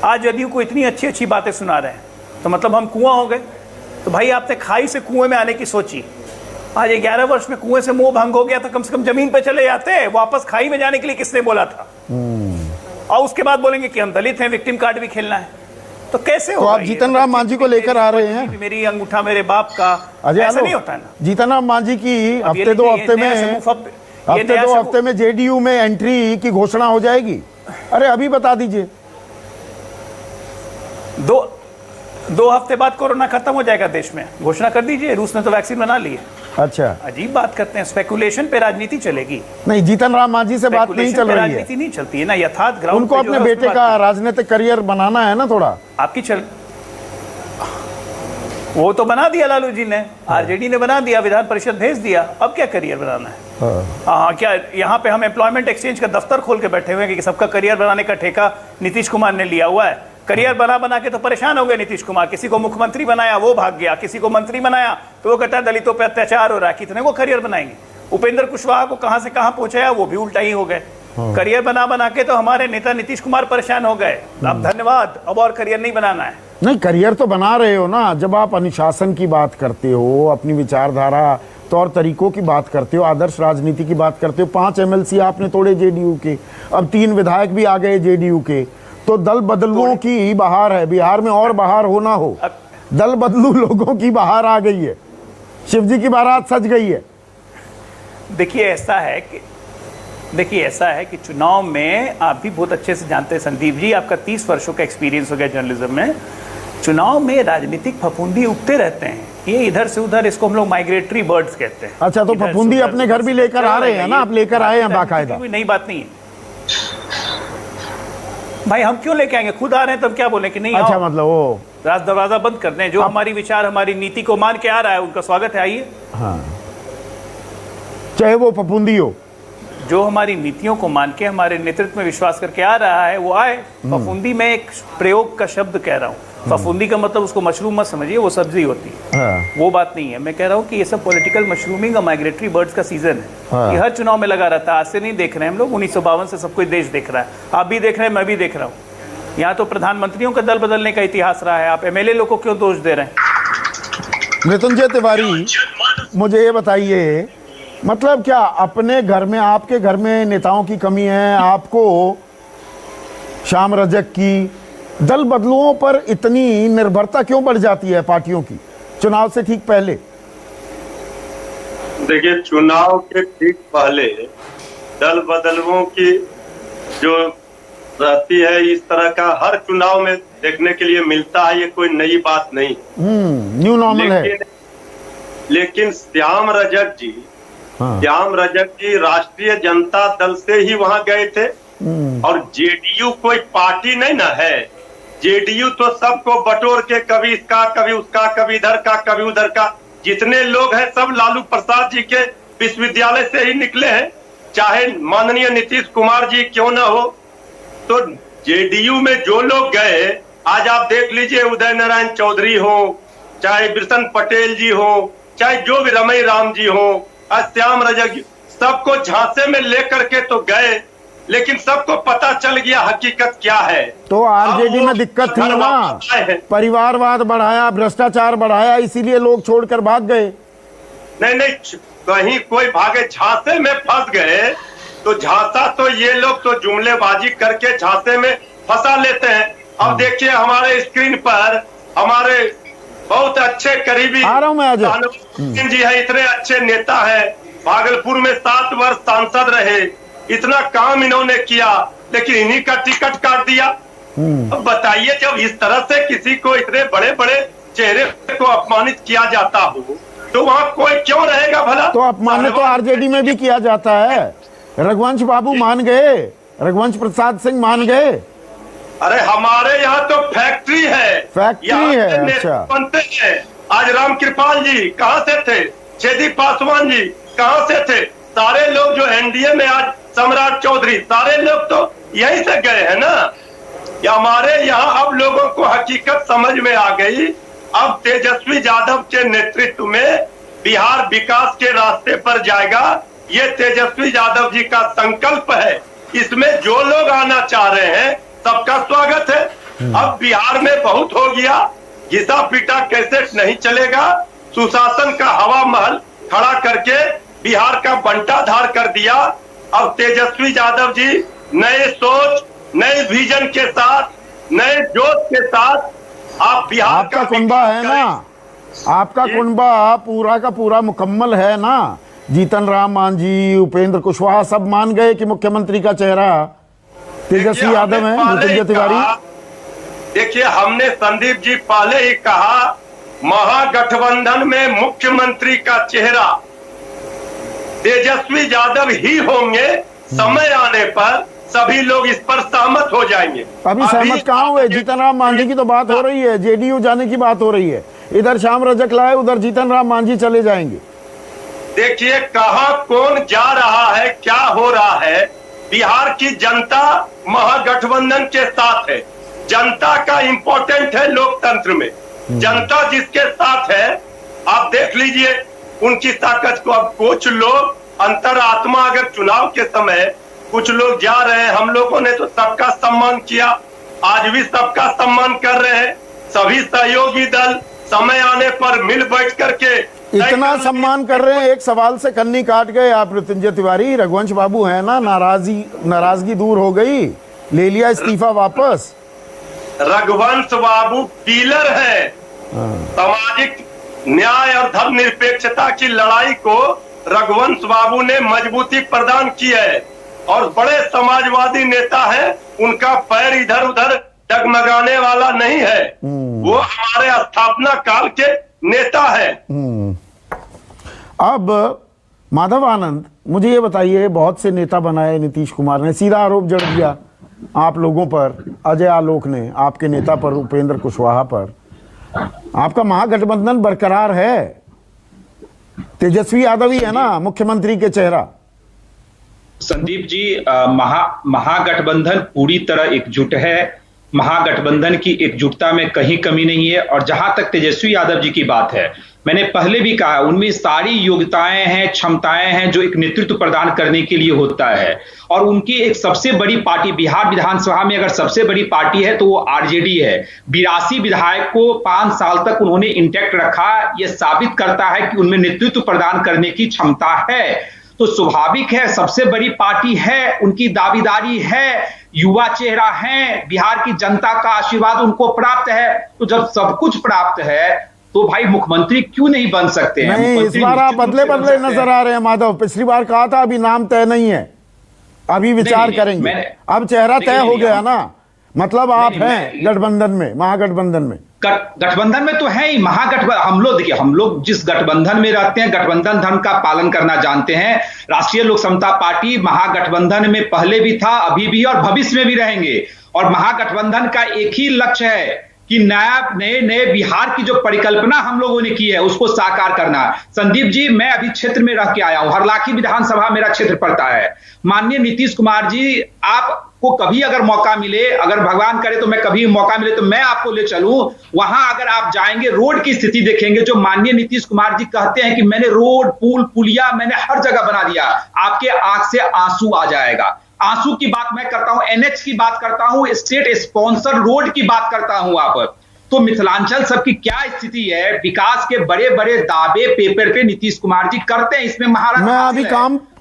[SPEAKER 6] आज जदयू को इतनी अच्छी अच्छी बातें सुना रहे हैं, तो मतलब हम कुआं हो गए। तो भाई आपने खाई से कुएं में आने की सोची। आज 11 वर्ष में कुएं से मुंह भंग हो गया, तो कम से कम जमीन पे चले जाते। वापस खाई में जाने के लिए किसने बोला था? और उसके बाद बोलेंगे कि हम दलित हैं, विक्टिम कार्ड भी खेलना है। तो कैसे
[SPEAKER 1] तो आप जीतन राम मांझी को लेकर आ रहे हैं?
[SPEAKER 6] मेरी अंगूठा मेरे बाप का, ऐसा नहीं होता है ना।
[SPEAKER 1] जीतन राम मांझी की हफ्ते दो हफ्ते में जेडीयू में एंट्री की घोषणा हो जाएगी। अरे अभी बता दीजिए।
[SPEAKER 6] 2 हफ्ते बाद कोरोना खत्म हो जाएगा देश में, घोषणा कर दीजिए। रूस ने तो वैक्सीन बना ली है।
[SPEAKER 1] अच्छा,
[SPEAKER 6] अजीब बात करते हैं। स्पेकुलेशन पे राजनीति चलेगी?
[SPEAKER 1] नहीं, जीतन राम मांझी से बात नहीं चल रही है।
[SPEAKER 6] राजनीति नहीं चलती है ना, यथार्थ ग्राउंड।
[SPEAKER 1] उनको अपने बेटे का राजनीतिक करियर बनाना है ना थोड़ा।
[SPEAKER 6] आपकी वो तो बना दिया लालू जी ने, आरजेडी ने बना दिया, विधान परिषद भेज दिया। अब क्या करियर बनाना है? क्या यहाँ पे हम एम्प्लॉयमेंट एक्सचेंज का दफ्तर खोल के बैठे हुए हैं कि सबका करियर बनाने का ठेका नीतीश कुमार ने लिया हुआ है? करियर बना के तो परेशान हो गए नीतीश कुमार। किसी को मुख्यमंत्री बनाया, वो भाग गया। किसी को मंत्री बनाया, तो वो कहता है दलितों पे अत्याचार हो रहा है। कितने को करियर बनाएंगे? उपेंद्र कुशवाहा को कहां से कहां पहुंचाया, वो भी उल्टा ही हो गए। करियर बना के तो हमारे नेता नीतीश कुमार परेशान हो गए। अब धन्यवाद, अब और करियर नहीं बनाना है।
[SPEAKER 1] नहीं, करियर तो बना रहे हो ना। जब आप अनुशासन की बात करते हो, अपनी विचारधारा तौर तरीकों की बात करते हो, आदर्श राजनीति की बात करते हो, 5 MLC आपने तोड़े जेडीयू के, अब 3 विधायक भी आ गए जेडीयू के, तो दल बदलुओं की बहार है। बिहार में और बहार हो ना हो, दल बदलू लोगों की बहार आ गई है, शिव जी की बारात सज गई है।
[SPEAKER 6] देखिए ऐसा है कि चुनाव में आप भी बहुत अच्छे से जानते हैं संदीप जी, आपका 30 वर्षों का एक्सपीरियंस हो गया जर्नलिज्म में। चुनाव में राजनीतिक फफूंदी उगते रहते हैं, ये इधर से उधर, इसको हम लोग माइग्रेटरी बर्ड्स कहते हैं।
[SPEAKER 1] अच्छा, तो फफूंदी अपने घर भी लेकर आ रहे हैं ना, आप लेकर आए हैं बाकायदा।
[SPEAKER 6] कोई नई बात नहीं है भाई, हम क्यों लेके आएंगे, खुद आ रहे हैं तब क्या बोले कि नहीं।
[SPEAKER 1] अच्छा,
[SPEAKER 6] आओ,
[SPEAKER 1] मतलब वो
[SPEAKER 6] राज दरवाजा बंद कर दें। जो हमारी विचार, हमारी नीति को मान के आ रहा है, उनका स्वागत है, आइए।
[SPEAKER 1] हाँ, चाहे वो फफूंदी हो,
[SPEAKER 6] जो हमारी नीतियों को मान के हमारे नेतृत्व में विश्वास करके आ रहा है वो आए। फफूंदी में एक प्रयोग का शब्द कह रहा हूँ, फफूंदी का मतलब उसको मशरूम मत समझिए, वो सब्जी होती है।
[SPEAKER 1] हाँ।
[SPEAKER 6] वो बात नहीं है। मैं कह रहा हूँ कि ये सब पॉलिटिकल मशरूमिंग और माइग्रेटरी बर्ड्स का सीजन है।
[SPEAKER 1] हाँ।
[SPEAKER 6] ये हर चुनाव में लगा रहता है, आज से नहीं देख रहे हैं हम लोग, 1952 से सब कोई देश देख रहा है, आप भी देख रहे हैं, मैं भी देख रहा हूँ। यहाँ तो प्रधानमंत्रियों का दल बदलने का इतिहास रहा है, आप MLA लोग को क्यों दोष दे रहे हैं।
[SPEAKER 1] मृत्युंजय तिवारी, मुझे ये बताइए, मतलब क्या अपने घर में, आपके घर में नेताओं की कमी है, आपको श्याम रजक की दल बदलुओं पर इतनी निर्भरता क्यों बढ़ जाती है पार्टियों की चुनाव से ठीक पहले?
[SPEAKER 7] देखिए, चुनाव के ठीक पहले दल बदलुओं की जो रहती है, इस तरह का हर चुनाव में देखने के लिए मिलता है, ये कोई नई बात नहीं।
[SPEAKER 1] न्यू नॉर्मल है।
[SPEAKER 7] लेकिन श्याम रजक जी,
[SPEAKER 1] हाँ।
[SPEAKER 7] श्याम रजक जी राष्ट्रीय जनता दल से ही वहां गए थे, और जेडीयू कोई पार्टी नहीं ना है। जेडीयू तो सबको बटोर के, कभी इसका कभी उसका, कभी इधर का कभी उधर का, जितने लोग हैं सब लालू प्रसाद जी के विश्वविद्यालय से ही निकले हैं, चाहे माननीय नीतीश कुमार जी क्यों ना हो। तो जेडीयू में जो लोग गए, आज आप देख लीजिए, उदय नारायण चौधरी हो, चाहे बिरसन पटेल जी हो, चाहे जो भी रमई राम जी हो, श्याम रजक जी, सबको झांसे में लेकर के तो गए, लेकिन सबको पता चल गया हकीकत क्या है।
[SPEAKER 1] तो आरजेडी में दिक्कत थी ना, परिवारवाद बढ़ाया, भ्रष्टाचार बढ़ाया, इसीलिए लोग छोड़कर भाग गए।
[SPEAKER 7] नहीं, कहीं कोई भागे, झांसे में फंस गए। तो झांसा तो ये लोग तो जुमलेबाजी करके झांसे में फंसा लेते हैं। अब देखिए हमारे स्क्रीन पर हमारे बहुत अच्छे करीबी
[SPEAKER 1] आ रहा हूं मैं आज
[SPEAKER 7] जी है, इतने अच्छे नेता है, भागलपुर में 7 वर्ष सांसद रहे, इतना काम इन्होंने किया, लेकिन इन्हीं का टिकट काट दिया। अब बताइए, जब इस तरह से किसी को, इतने बड़े बड़े चेहरे को अपमानित किया जाता हो, तो वहाँ कोई क्यों रहेगा भला।
[SPEAKER 1] तो अपमानित तो आरजेडी में भी किया जाता है। रघुवंश बाबू मान गए, रघुवंश प्रसाद सिंह मान गए।
[SPEAKER 7] अरे हमारे यहाँ तो फैक्ट्री है,
[SPEAKER 1] फैक्ट्री है। अच्छा,
[SPEAKER 7] बनते हैं। आज राम कृपाल जी कहाँ से थे, छेदी पासवान जी कहाँ से थे, सारे लोग जो एनडीए में, आज सम्राट चौधरी, सारे लोग तो यहीं से गए हैं ना। या हमारे यहाँ अब लोगों को हकीकत समझ में आ गई। अब तेजस्वी यादव के नेतृत्व में बिहार विकास के रास्ते पर जाएगा, ये तेजस्वी यादव जी का संकल्प है। इसमें जो लोग आना चाह रहे हैं सबका स्वागत है। अब बिहार में बहुत हो गया, घिसा पीटा कैसे नहीं चलेगा। सुशासन का हवा महल खड़ा करके बिहार का बंटाधार कर दिया। अब तेजस्वी यादव जी नए सोच, नए विजन के साथ, नए जोश के साथ आप बिहार
[SPEAKER 1] आपका कुनबा है ना, आपका कुनबा पूरा का पूरा मुकम्मल है ना। जीतन राम मांझी, उपेंद्र कुशवाहा सब मान गए कि मुख्यमंत्री का चेहरा तेजस्वी यादव है, मृत्युंजय तिवारी।
[SPEAKER 7] देखिए, हमने संदीप जी पहले ही कहा, महागठबंधन में मुख्यमंत्री का चेहरा तेजस्वी यादव ही होंगे। समय आने पर सभी लोग इस पर सहमत हो जाएंगे।
[SPEAKER 1] अभी सहमत कहाँ हुए? जीतन राम मांझी की तो बात हो रही है, जेडीयू जाने की बात हो रही है। इधर श्याम रजक लाए, उधर जीतन राम मांझी चले जाएंगे।
[SPEAKER 7] देखिए कहाँ कौन जा रहा है, क्या हो रहा है। बिहार की जनता महागठबंधन के साथ है। जनता का इंपॉर्टेंट है लोकतंत्र में। जनता जिसके साथ है, आप देख लीजिए उनकी ताकत को। अब कुछ लोग अंतरात्मा, अगर चुनाव के समय कुछ लोग जा रहे हैं, हम लोगों ने तो सबका सम्मान किया, आज भी सबका सम्मान कर रहे हैं। सभी सहयोगी दल समय आने पर मिल बैठ करके
[SPEAKER 1] इतना सम्मान कर रहे हैं, एक सवाल से कन्नी काट गए आप मृत्युंजय तिवारी। रघुवंश बाबू है ना, नाराजगी दूर हो गई, ले लिया इस्तीफा वापस।
[SPEAKER 7] रघुवंश बाबू पिलर है सामाजिक न्याय और धर्मनिरपेक्षता की लड़ाई को रघुवंश बाबू ने मजबूती प्रदान की है और बड़े समाजवादी नेता है, उनका पैर इधर उधर डगमगाने वाला नहीं है, वो हमारे स्थापना काल के नेता है।
[SPEAKER 1] अब माधव आनंद, मुझे ये बताइए, बहुत से नेता बनाए नीतीश कुमार ने, सीधा आरोप जड़ दिया आप लोगों पर, अजय आलोक ने आपके नेता पर, उपेंद्र कुशवाहा पर। आपका महागठबंधन बरकरार है, तेजस्वी यादव ही है ना मुख्यमंत्री के चेहरा।
[SPEAKER 8] संदीप जी, महागठबंधन पूरी तरह एकजुट है। महागठबंधन की एकजुटता में कहीं कमी नहीं है। और जहां तक तेजस्वी यादव जी की बात है, मैंने पहले भी कहा, उनमें सारी योग्यताएं हैं, क्षमताएं हैं जो एक नेतृत्व प्रदान करने के लिए होता है। और उनकी एक सबसे बड़ी पार्टी, बिहार विधानसभा में अगर सबसे बड़ी पार्टी है तो वो आरजेडी है। 82 विधायक को 5 साल तक उन्होंने इंटैक्ट रखा, यह साबित करता है कि उनमें नेतृत्व प्रदान करने की क्षमता है। तो स्वाभाविक है, सबसे बड़ी पार्टी है, उनकी दावेदारी है, युवा चेहरा है, बिहार की जनता का आशीर्वाद उनको प्राप्त है। तो जब सब कुछ प्राप्त है तो भाई मुख्यमंत्री क्यों नहीं बन सकते हैं?
[SPEAKER 1] नहीं, इस बार आप बदले बदले नजर आ रहे हैं माधव। पिछली बार कहा था अभी नाम तय नहीं है, अभी विचार करेंगे। अब चेहरा तय हो गया ना, मतलब आप हैं गठबंधन में, महागठबंधन में।
[SPEAKER 8] गठबंधन में तो है ही महागठबंधन। हम लोग देखिए, हम लोग जिस गठबंधन में रहते हैं, गठबंधन धर्म का पालन करना जानते हैं। राष्ट्रीय लोक समता पार्टी महागठबंधन में पहले भी था, अभी भी और भविष्य में भी रहेंगे। और महागठबंधन का एक ही लक्ष्य है कि नए बिहार की जो परिकल्पना हम लोगों ने की है उसको साकार करना। संदीप जी, मैं अभी क्षेत्र में रह के आया हूं, हरलाखी विधानसभा मेरा क्षेत्र पड़ता है। माननीय नीतीश कुमार जी, आपको कभी अगर मौका मिले, अगर भगवान करे तो मैं कभी मौका मिले तो मैं आपको ले चलूं वहां। अगर आप जाएंगे, रोड की स्थिति देखेंगे, जो माननीय नीतीश कुमार जी कहते हैं कि मैंने रोड, पुल, पुलिया मैंने हर जगह बना दिया, आपके आंख से आंसू आ जाएगा। आंसू की बात मैं करता हूं, एनएच की बात करता हूं, स्टेट स्पॉन्सर रोड की बात करता हूं। आप तो मिथिलांचल सबकी क्या स्थिति है? विकास के बड़े बड़े दावे पेपर पे नीतीश कुमार जी करते हैं, इसमें महाराज।
[SPEAKER 1] मैं अभी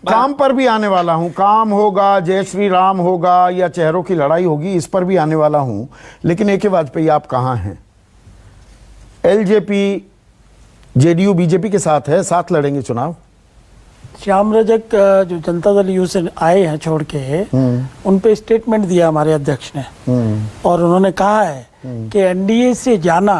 [SPEAKER 1] काम पर भी आने वाला हूं, काम होगा, जय श्री राम होगा या चेहरों की लड़ाई होगी, इस पर भी आने वाला हूं। लेकिन एक वाजपेयी आप कहां हैं? एलजेपी जेडीयू बीजेपी के साथ है, साथ लड़ेंगे चुनाव।
[SPEAKER 9] श्याम रजक जो जनता दल यू से आए हैं छोड़ के, उन पे स्टेटमेंट दिया हमारे अध्यक्ष ने, और उन्होंने कहा है कि एनडीए से जाना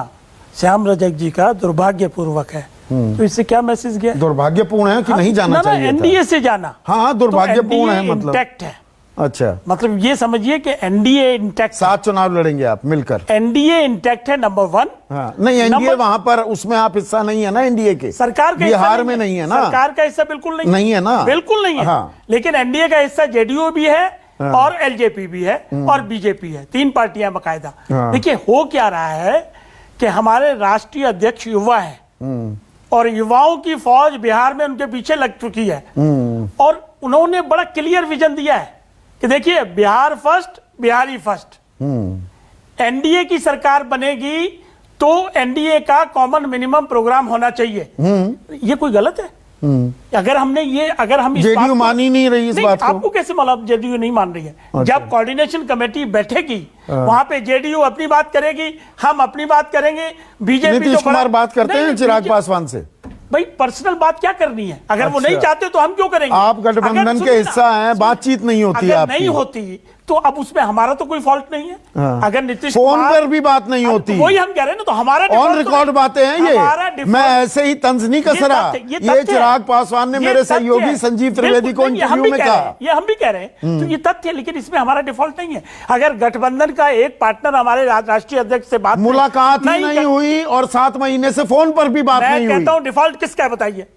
[SPEAKER 9] श्याम रजक जी का दुर्भाग्यपूर्वक है। तो इससे क्या मैसेज गया?
[SPEAKER 1] दुर्भाग्यपूर्ण है कि नहीं जाना चाहिए?
[SPEAKER 9] एनडीए से जाना,
[SPEAKER 1] हाँ, दुर्भाग्यपूर्ण है, मतलब
[SPEAKER 9] इंटैक्ट है।
[SPEAKER 1] अच्छा,
[SPEAKER 9] मतलब ये समझिए कि एनडीए इंटैक्ट,
[SPEAKER 1] साथ चुनाव लड़ेंगे आप मिलकर।
[SPEAKER 9] एनडीए इंटैक्ट है, नंबर 1।
[SPEAKER 1] हाँ, नहीं, एनडीए वहां पर उसमें आप हिस्सा नहीं है ना, एनडीए के
[SPEAKER 9] सरकार का
[SPEAKER 1] बिहार में नहीं है ना,
[SPEAKER 9] सरकार का हिस्सा बिल्कुल नहीं
[SPEAKER 1] है ना,
[SPEAKER 9] बिल्कुल नहीं है।
[SPEAKER 1] हाँ।
[SPEAKER 9] लेकिन एनडीए का हिस्सा जेडीयू भी है और एलजेपी भी है और बीजेपी है, 3 पार्टियां बकायदा। देखिए हो क्या रहा है कि हमारे राष्ट्रीय अध्यक्ष युवा है और युवाओं की फौज बिहार में उनके पीछे लग चुकी है, और उन्होंने बड़ा क्लियर विजन दिया है कि देखिए, Bihar first, Bihari first. NDA की सरकार बनेगी तो एनडीए का कॉमन मिनिमम प्रोग्राम होना चाहिए। ये कोई गलत है? अगर हम
[SPEAKER 1] जेडीयू मान ही नहीं रही इस बात को।
[SPEAKER 9] आपको कैसे मालूम जेडीयू नहीं मान रही है?
[SPEAKER 1] अच्छा।
[SPEAKER 9] जब कोऑर्डिनेशन कमेटी बैठेगी वहां पे जेडीयू अपनी बात करेगी, हम अपनी बात करेंगे, बीजेपी
[SPEAKER 1] नीतीश कुमार बात करते हैं चिराग पासवान से।
[SPEAKER 9] भाई पर्सनल बात क्या करनी है? अगर वो नहीं चाहते तो हम क्यों करेंगे?
[SPEAKER 1] आप गठबंधन के हिस्सा हैं, बातचीत नहीं होती है आपकी।
[SPEAKER 9] नहीं होती तो अब उसमें हमारा तो कोई फॉल्ट नहीं है।
[SPEAKER 1] हाँ।
[SPEAKER 9] अगर नीतीश
[SPEAKER 1] फोन पर भी बात नहीं होती,
[SPEAKER 9] वही हम कह रहे हैं ना, तो हमारा
[SPEAKER 1] ऑन रिकॉर्ड बातें हैं ये। मैं ऐसे ही तंज नहीं कस रहा, ये चिराग पासवान ने मेरे सहयोगी संजीव त्रिवेदी को इंटरव्यू में कहा,
[SPEAKER 9] ये हम भी कह रहे हैं, तो ये तथ्य है। लेकिन इसमें हमारा डिफॉल्ट नहीं है। अगर गठबंधन का एक पार्टनर हमारे राष्ट्रीय अध्यक्ष से बात
[SPEAKER 1] मुलाकात नहीं हुई और 7 महीने से फोन पर भी बात नहीं हुई,
[SPEAKER 9] मैं कहता हूं डिफॉल्ट किसका है बताइए?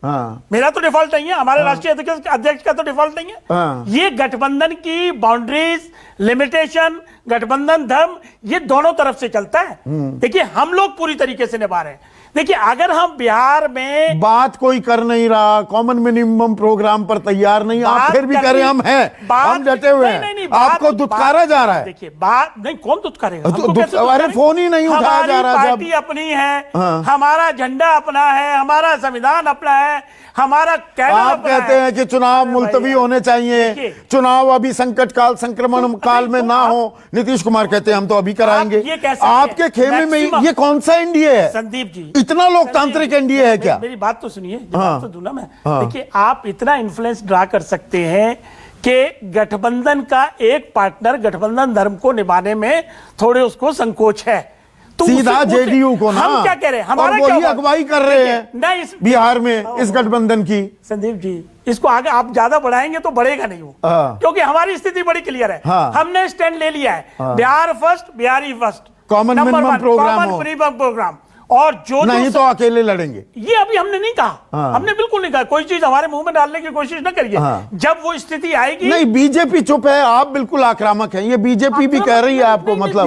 [SPEAKER 9] मेरा तो डिफॉल्ट नहीं है, हमारे राष्ट्रीय अध्यक्ष का तो डिफॉल्ट नहीं है। ये गठबंधन की बाउंड्रीज, लिमिटेशन, गठबंधन धर्म, ये दोनों तरफ से चलता है। देखिए हम लोग पूरी तरीके से निभा रहे हैं। देखिए अगर हम बिहार में
[SPEAKER 1] बात कोई कर नहीं रहा, कॉमन मिनिमम प्रोग्राम पर तैयार नहीं, आप फिर भी करें हम हैं, हम डटे हुए हैं।
[SPEAKER 9] बात-
[SPEAKER 1] आपको दुत्कारा जा रहा है।
[SPEAKER 9] देखिए बात नहीं, कौन दुत्कारेगा? हमको कैसे
[SPEAKER 1] अरे
[SPEAKER 9] दुत्कारेगा?
[SPEAKER 1] फोन ही नहीं उठाया जा रहा
[SPEAKER 9] हमारी
[SPEAKER 1] जब।
[SPEAKER 9] पार्टी अपनी है,
[SPEAKER 1] हाँ।
[SPEAKER 9] हमारा झंडा अपना है, हमारा संविधान अपना है, हमारा कैडर
[SPEAKER 1] आप
[SPEAKER 9] अपना
[SPEAKER 1] कहते
[SPEAKER 9] है।
[SPEAKER 1] हैं कि चुनाव
[SPEAKER 9] अरे
[SPEAKER 1] मुलतवी
[SPEAKER 9] भैया,
[SPEAKER 1] होने चाहिए,
[SPEAKER 9] देखिए।
[SPEAKER 1] चुनाव अभी संकट काल संक्रमण काल में
[SPEAKER 9] तो
[SPEAKER 1] ना
[SPEAKER 9] आप-
[SPEAKER 1] हो। नीतीश कुमार कहते हैं हम तो अभी कराएंगे।
[SPEAKER 9] ये कह सकते हैं।
[SPEAKER 1] आपके खेमे में
[SPEAKER 9] मैक्सिमम।
[SPEAKER 1] ये कौन सा एनडीए है?
[SPEAKER 9] संदीप जी,
[SPEAKER 1] इतना लोकतांत्रिक एनडीए है क्या?
[SPEAKER 9] मेरी बात तो सुनिए, जवाब
[SPEAKER 1] हाँ।
[SPEAKER 9] तो दूं ना मैं।
[SPEAKER 1] हाँ।
[SPEAKER 9] देखिए आप इतना इन्फ्लुएंस ड्रा कर सकते हैं कि गठबंधन का एक पार्टनर गठबंधन धर्म को निभाने में थोड़े उसको संकोच है, तो
[SPEAKER 1] सीधा
[SPEAKER 9] उसे-
[SPEAKER 1] जेडीयू को ना।
[SPEAKER 9] हम क्या कह रहे हैं? हमारा
[SPEAKER 1] और
[SPEAKER 9] क्या
[SPEAKER 1] वही
[SPEAKER 9] हुआ?
[SPEAKER 1] अगुवाई कर रहे
[SPEAKER 9] देखिए,
[SPEAKER 1] हैं
[SPEAKER 9] नहीं इस
[SPEAKER 1] बिहार में इस गठबंधन की।
[SPEAKER 9] संदीप जी, इसको आगे आप ज्यादा बढ़ाएंगे तो बढ़ेगा नहीं वो,
[SPEAKER 1] हाँ।
[SPEAKER 9] क्योंकि हमारी स्थिति बड़ी क्लियर है।
[SPEAKER 1] हाँ।
[SPEAKER 9] हमने स्टैंड ले लिया है, Bihar first, Bihari first,
[SPEAKER 1] Common
[SPEAKER 9] number
[SPEAKER 1] minimum
[SPEAKER 9] one,
[SPEAKER 1] program
[SPEAKER 9] common
[SPEAKER 1] हो।
[SPEAKER 9] minimum program। और जो
[SPEAKER 1] नहीं तो अकेले लड़ेंगे।
[SPEAKER 9] ये अभी हमने नहीं कहा,
[SPEAKER 1] हाँ।
[SPEAKER 9] हमने बिल्कुल नहीं कहा, कोई चीज हमारे मुंह में डालने की कोशिश न करिए।
[SPEAKER 1] हाँ।
[SPEAKER 9] जब वो स्थिति आएगी।
[SPEAKER 1] नहीं बीजेपी चुप है, आप बिल्कुल आक्रामक हैं। ये बीजेपी भी कह रही है आपको, मतलब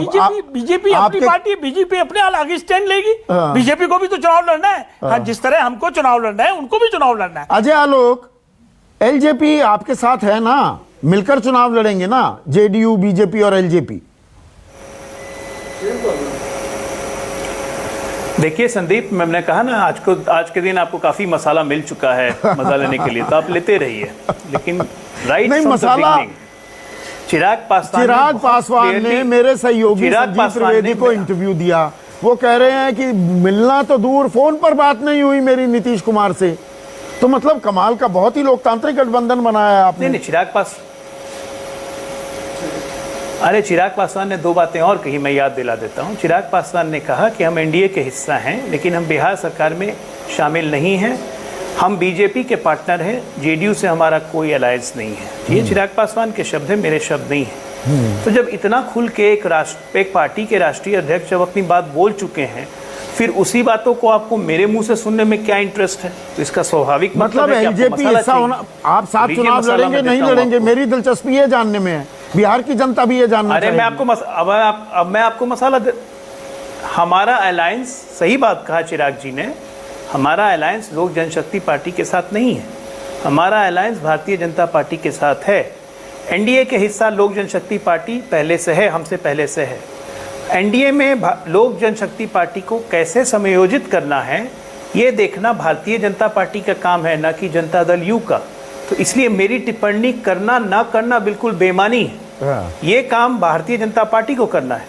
[SPEAKER 9] बीजेपी अपनी पार्टी, बीजेपी अपने अलग स्टैंड लेगी।
[SPEAKER 1] हाँ।
[SPEAKER 9] बीजेपी को भी तो चुनाव लड़ना है। हाँ, जिस तरह हमको चुनाव लड़ना है उनको भी चुनाव लड़ना है।
[SPEAKER 1] अजय आलोक, एलजेपी आपके साथ है ना? मिलकर चुनाव लड़ेंगे ना, जेडीयू, बीजेपी और एलजेपी।
[SPEAKER 6] देखिए संदीप, मैंने कहा ना आज के दिन आपको काफी मसाला मिल चुका है मजा लेने के लिए, तो आप लेते रहिए, लेकिन राइट
[SPEAKER 1] नहीं, मसाला
[SPEAKER 6] चिराग
[SPEAKER 1] पासवान ने मेरे सहयोगी संजीव त्रिवेदी को इंटरव्यू दिया। वो कह रहे हैं कि मिलना तो दूर, फोन पर बात नहीं हुई मेरी नीतीश कुमार से। तो मतलब कमाल का बहुत ही लोकतांत्रिक गठबंधन बनाया है आपने।
[SPEAKER 6] नहीं, चिराग पासवान ने दो बातें और कही, मैं याद दिला देता हूं। चिराग पासवान ने कहा कि हम एनडीए के हिस्सा हैं, लेकिन हम बिहार सरकार में शामिल नहीं हैं, हम बीजेपी के पार्टनर हैं, जेडीयू से हमारा कोई अलायंस नहीं है। ये चिराग पासवान के शब्द हैं, मेरे शब्द नहीं हैं। तो जब इतना खुल के एक पार्टी के राष्ट्रीय अध्यक्ष जब अपनी बात बोल चुके हैं, फिर उसी बातों को आपको मेरे मुंह से सुनने में क्या इंटरेस्ट है? तो इसका स्वाभाविक
[SPEAKER 1] मतलब एलजेपी हिस्सा होना, आप साथ चुनाव लड़ेंगे नहीं लड़ेंगे, मेरी दिलचस्पी ये जानने में है, बिहार की जनता भी ये जानना
[SPEAKER 6] अरे मैं आपको अब मैं आपको मसाला हमारा अलायंस, सही बात कहा चिराग जी ने, हमारा अलायंस लोक जनशक्ति पार्टी के साथ नहीं है, हमारा अलायंस भारतीय जनता पार्टी के साथ है। एनडीए के हिस्सा लोक जनशक्ति पार्टी पहले से है, हमसे पहले से है। एनडीए में लोक जनशक्ति पार्टी को कैसे समायोजित करना है, ये देखना भारतीय जनता पार्टी का काम है, ना कि जनता दल यू का। तो इसलिए मेरी टिप्पणी करना ना करना बिल्कुल बेमानी है। ये काम भारतीय जनता पार्टी को करना है।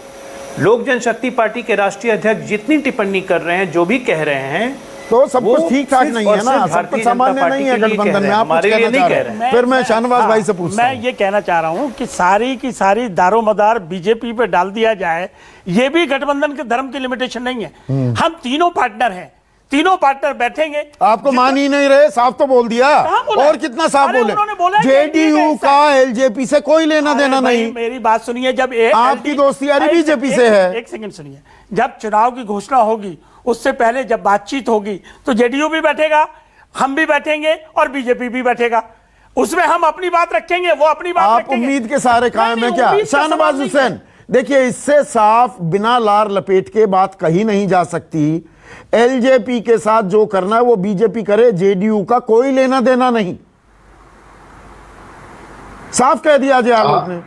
[SPEAKER 6] लोक जनशक्ति पार्टी के राष्ट्रीय अध्यक्ष जितनी टिप्पणी कर रहे हैं, जो भी कह रहे हैं,
[SPEAKER 1] तो सब कुछ ठीक ठाक नहीं है ना, सब कुछ सामान्य नहीं है गठबंधन में। आप कुछ कहना चाह रहे हैं? फिर मैं शाहनवाज भाई से पूछता हूं।
[SPEAKER 9] मैं ये कहना चाह रहा हूं कि सारी की सारी दारोमदार बीजेपी पे डाल दिया जाए, ये भी गठबंधन के धर्म की लिमिटेशन नहीं है। हम तीनों पार्टनर हैं, तीनों पार्टनर बैठेंगे।
[SPEAKER 1] आपको मान ही नहीं रहे, साफ तो बोल दिया। और कितना साफ बोले? जेडीयू का एलजेपी से कोई लेना देना नहीं।
[SPEAKER 9] मेरी बात सुनिए, जब
[SPEAKER 1] आपकी दोस्ती यारी बीजेपी से है।
[SPEAKER 9] एक सेकंड सुनिए, जब चुनाव की घोषणा होगी उससे पहले जब बातचीत होगी तो जेडीयू भी बैठेगा, हम भी बैठेंगे और बीजेपी भी बैठेगा। उसमें हम अपनी बात रखेंगे, वो अपनी बात
[SPEAKER 1] आप
[SPEAKER 9] रखेंगे।
[SPEAKER 1] उम्मीद के सारे कायम है क्या? शाहनवाज हुसैन, देखिए इससे साफ बिना लार लपेट के बात कही नहीं जा सकती। एलजेपी के साथ जो करना है वो बीजेपी करे, जेडीयू का कोई लेना देना नहीं। साफ कह दिया जय आलोक ने।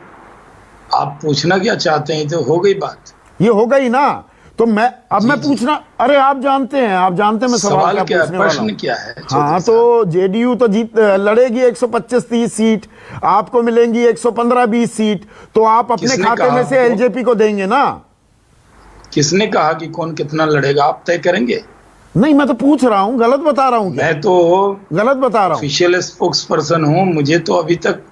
[SPEAKER 5] आप पूछना क्या चाहते हैं? तो हो गई बात,
[SPEAKER 1] ये हो गई ना। तो मैं पूछना, अरे आप जानते हैं मैं सवाल क्या पूछने वाला हूं।
[SPEAKER 5] प्रश्न क्या है?
[SPEAKER 1] हाँ, तो जेडीयू तो जीत लड़ेगी 125-30 सीट, आपको मिलेंगी 115-20 सीट, तो आप अपने खाते में से एलजेपी को देंगे ना?
[SPEAKER 5] किसने कहा कि कौन कितना लड़ेगा? आप तय करेंगे।
[SPEAKER 1] नहीं, मैं तो पूछ रहा हूँ, गलत बता रहा हूँ?
[SPEAKER 5] मैं तो
[SPEAKER 1] गलत बता रहा हूँ?
[SPEAKER 5] ऑफिशियल स्पोक्स पर्सन हूँ, मुझे तो अभी तक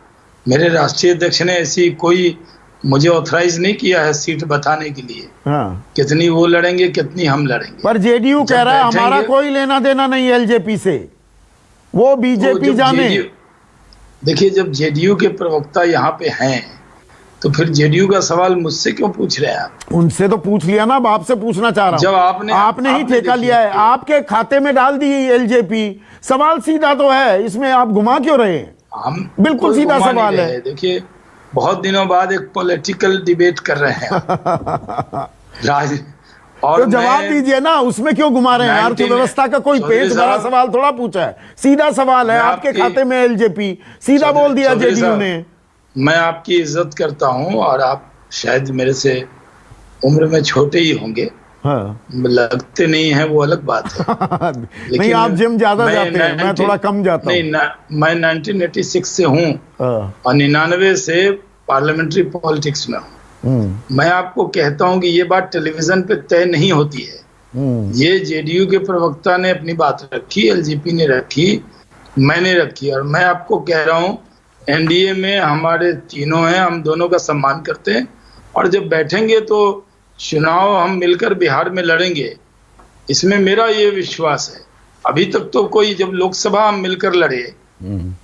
[SPEAKER 5] मेरे राष्ट्रीय अध्यक्ष ने ऐसी कोई मुझे ऑथराइज नहीं किया है सीट बताने के लिए।
[SPEAKER 1] हाँ।
[SPEAKER 5] कितनी वो लड़ेंगे, कितनी हम लड़ेंगे।
[SPEAKER 1] पर जेडीयू कह रहा है हमारा कोई लेना देना नहीं एलजेपी से, वो बीजेपी जाने।
[SPEAKER 5] देखिए, जब जेडीयू के प्रवक्ता यहाँ पे हैं तो फिर जेडीयू का सवाल मुझसे क्यों पूछ रहे हैं आप?
[SPEAKER 1] उनसे तो पूछ लिया ना, अब आपसे पूछना चाह रहा हूं।
[SPEAKER 5] जब
[SPEAKER 1] आपने ही ठेका लिया है, आपके खाते में डाल दी एलजेपी। सवाल सीधा तो है, इसमें आप घुमा क्यों रहे हैं?
[SPEAKER 5] हम
[SPEAKER 1] बिल्कुल सीधा सवाल है।
[SPEAKER 5] देखिए, बहुत दिनों बाद एक पॉलिटिकल डिबेट कर रहे हैं राज, और
[SPEAKER 1] तो जवाब दीजिए ना, उसमें क्यों घुमा रहे हैं? अर्थव्यवस्था का कोई पेट भरा सवाल थोड़ा पूछा है, सीधा सवाल है। आपके खाते में एलजेपी, सीधा बोल दिया जेडीयू ने।
[SPEAKER 5] मैं आपकी इज्जत करता हूं और आप शायद मेरे से उम्र में छोटे ही होंगे,
[SPEAKER 1] हाँ।
[SPEAKER 5] लगते नहीं है वो अलग बात है।
[SPEAKER 1] नहीं, आप जिम ज्यादा जाते हैं, मैं थोड़ा कम जाता हूँ।
[SPEAKER 5] नहीं, मैं 1986 से हूँ और 99 से पार्लियामेंट्री पॉलिटिक्स में हूँ। मैं आपको कहता हूँ कि ये बात टेलीविजन पे तय नहीं होती है। ये जेडीयू के प्रवक्ता ने अपनी बात रखी, एलजेपी ने रखी, मैंने रखी, और मैं आपको कह रहा हूँ एनडीए में हमारे तीनों हैं, हम दोनों का सम्मान करते हैं, और जब बैठेंगे तो चुनाव हम मिलकर बिहार में लड़ेंगे, इसमें मेरा ये विश्वास है। अभी तक तो कोई, जब लोकसभा हम मिलकर लड़े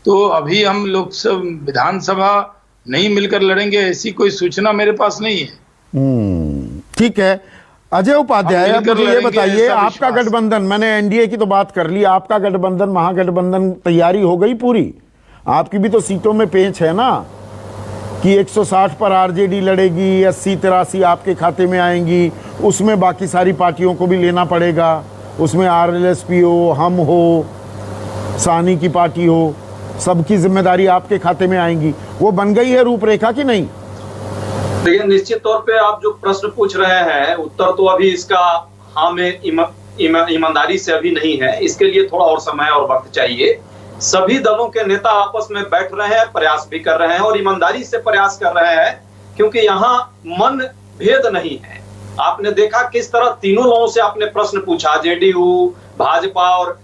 [SPEAKER 5] तो अभी हम लोकसभा विधानसभा नहीं मिलकर लड़ेंगे, ऐसी कोई सूचना मेरे पास नहीं है।
[SPEAKER 1] ठीक है अजय उपाध्याय, अब मुझे ये बताइए, आपका गठबंधन, मैंने एनडीए की तो बात कर ली, आपका गठबंधन, महागठबंधन तैयारी हो गई पूरी? आपकी भी तो सीटों में पेंच है ना, कि 160 पर आरजेडी लड़ेगी, 80-83 आपके खाते में आएंगी, उसमें बाकी सारी पार्टियों को भी लेना पड़ेगा, उसमें आरएलएसपी हो, हम हो, सानी की पार्टी हो, सबकी जिम्मेदारी आपके खाते में आएंगी। वो बन गई है रूपरेखा कि नहीं?
[SPEAKER 10] देखिए, निश्चित तौर पे आप जो प्रश्न पूछ रहे हैं, उत्तर तो अभी इसका हाँ में ईमानदारी से अभी नहीं है। इसके लिए थोड़ा और समय और वक्त चाहिए। सभी दलों के नेता आपस में बैठ रहे हैं, प्रयास भी कर रहे हैं और ईमानदारी से प्रयास कर रहे हैं, क्योंकि यहाँ मन भेद नहीं है। आपने देखा किस तरह तीनों लोगों से आपने प्रश्न पूछा, जेडीयू, भाजपा और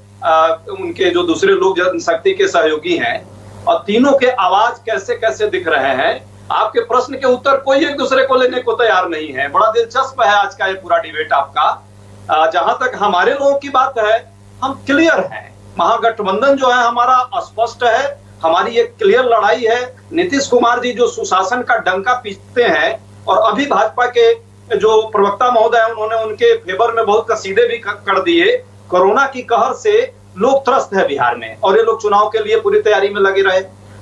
[SPEAKER 10] उनके जो दूसरे लोग जनशक्ति के सहयोगी हैं, और तीनों के आवाज कैसे कैसे दिख रहे हैं। आपके प्रश्न के उत्तर कोई एक दूसरे को लेने को तैयार नहीं है। बड़ा दिलचस्प है आज का ये पूरा डिबेट आपका। जहां तक हमारे लोगों की बात है, हम क्लियर हैं। महागठबंधन जो है हमारा स्पष्ट है, हमारी एक क्लियर लड़ाई है। नीतीश कुमार जी जो सुशासन का डंका पीटते हैं, और अभी भाजपा के जो प्रवक्ता महोदय हैं, उन्होंने उनके फेवर में बहुत कसीदे भी कर दिए। कोरोना की कहर से लोग त्रस्त है बिहार में, और ये लोग चुनाव के लिए पूरी तैयारी में लगे रहे।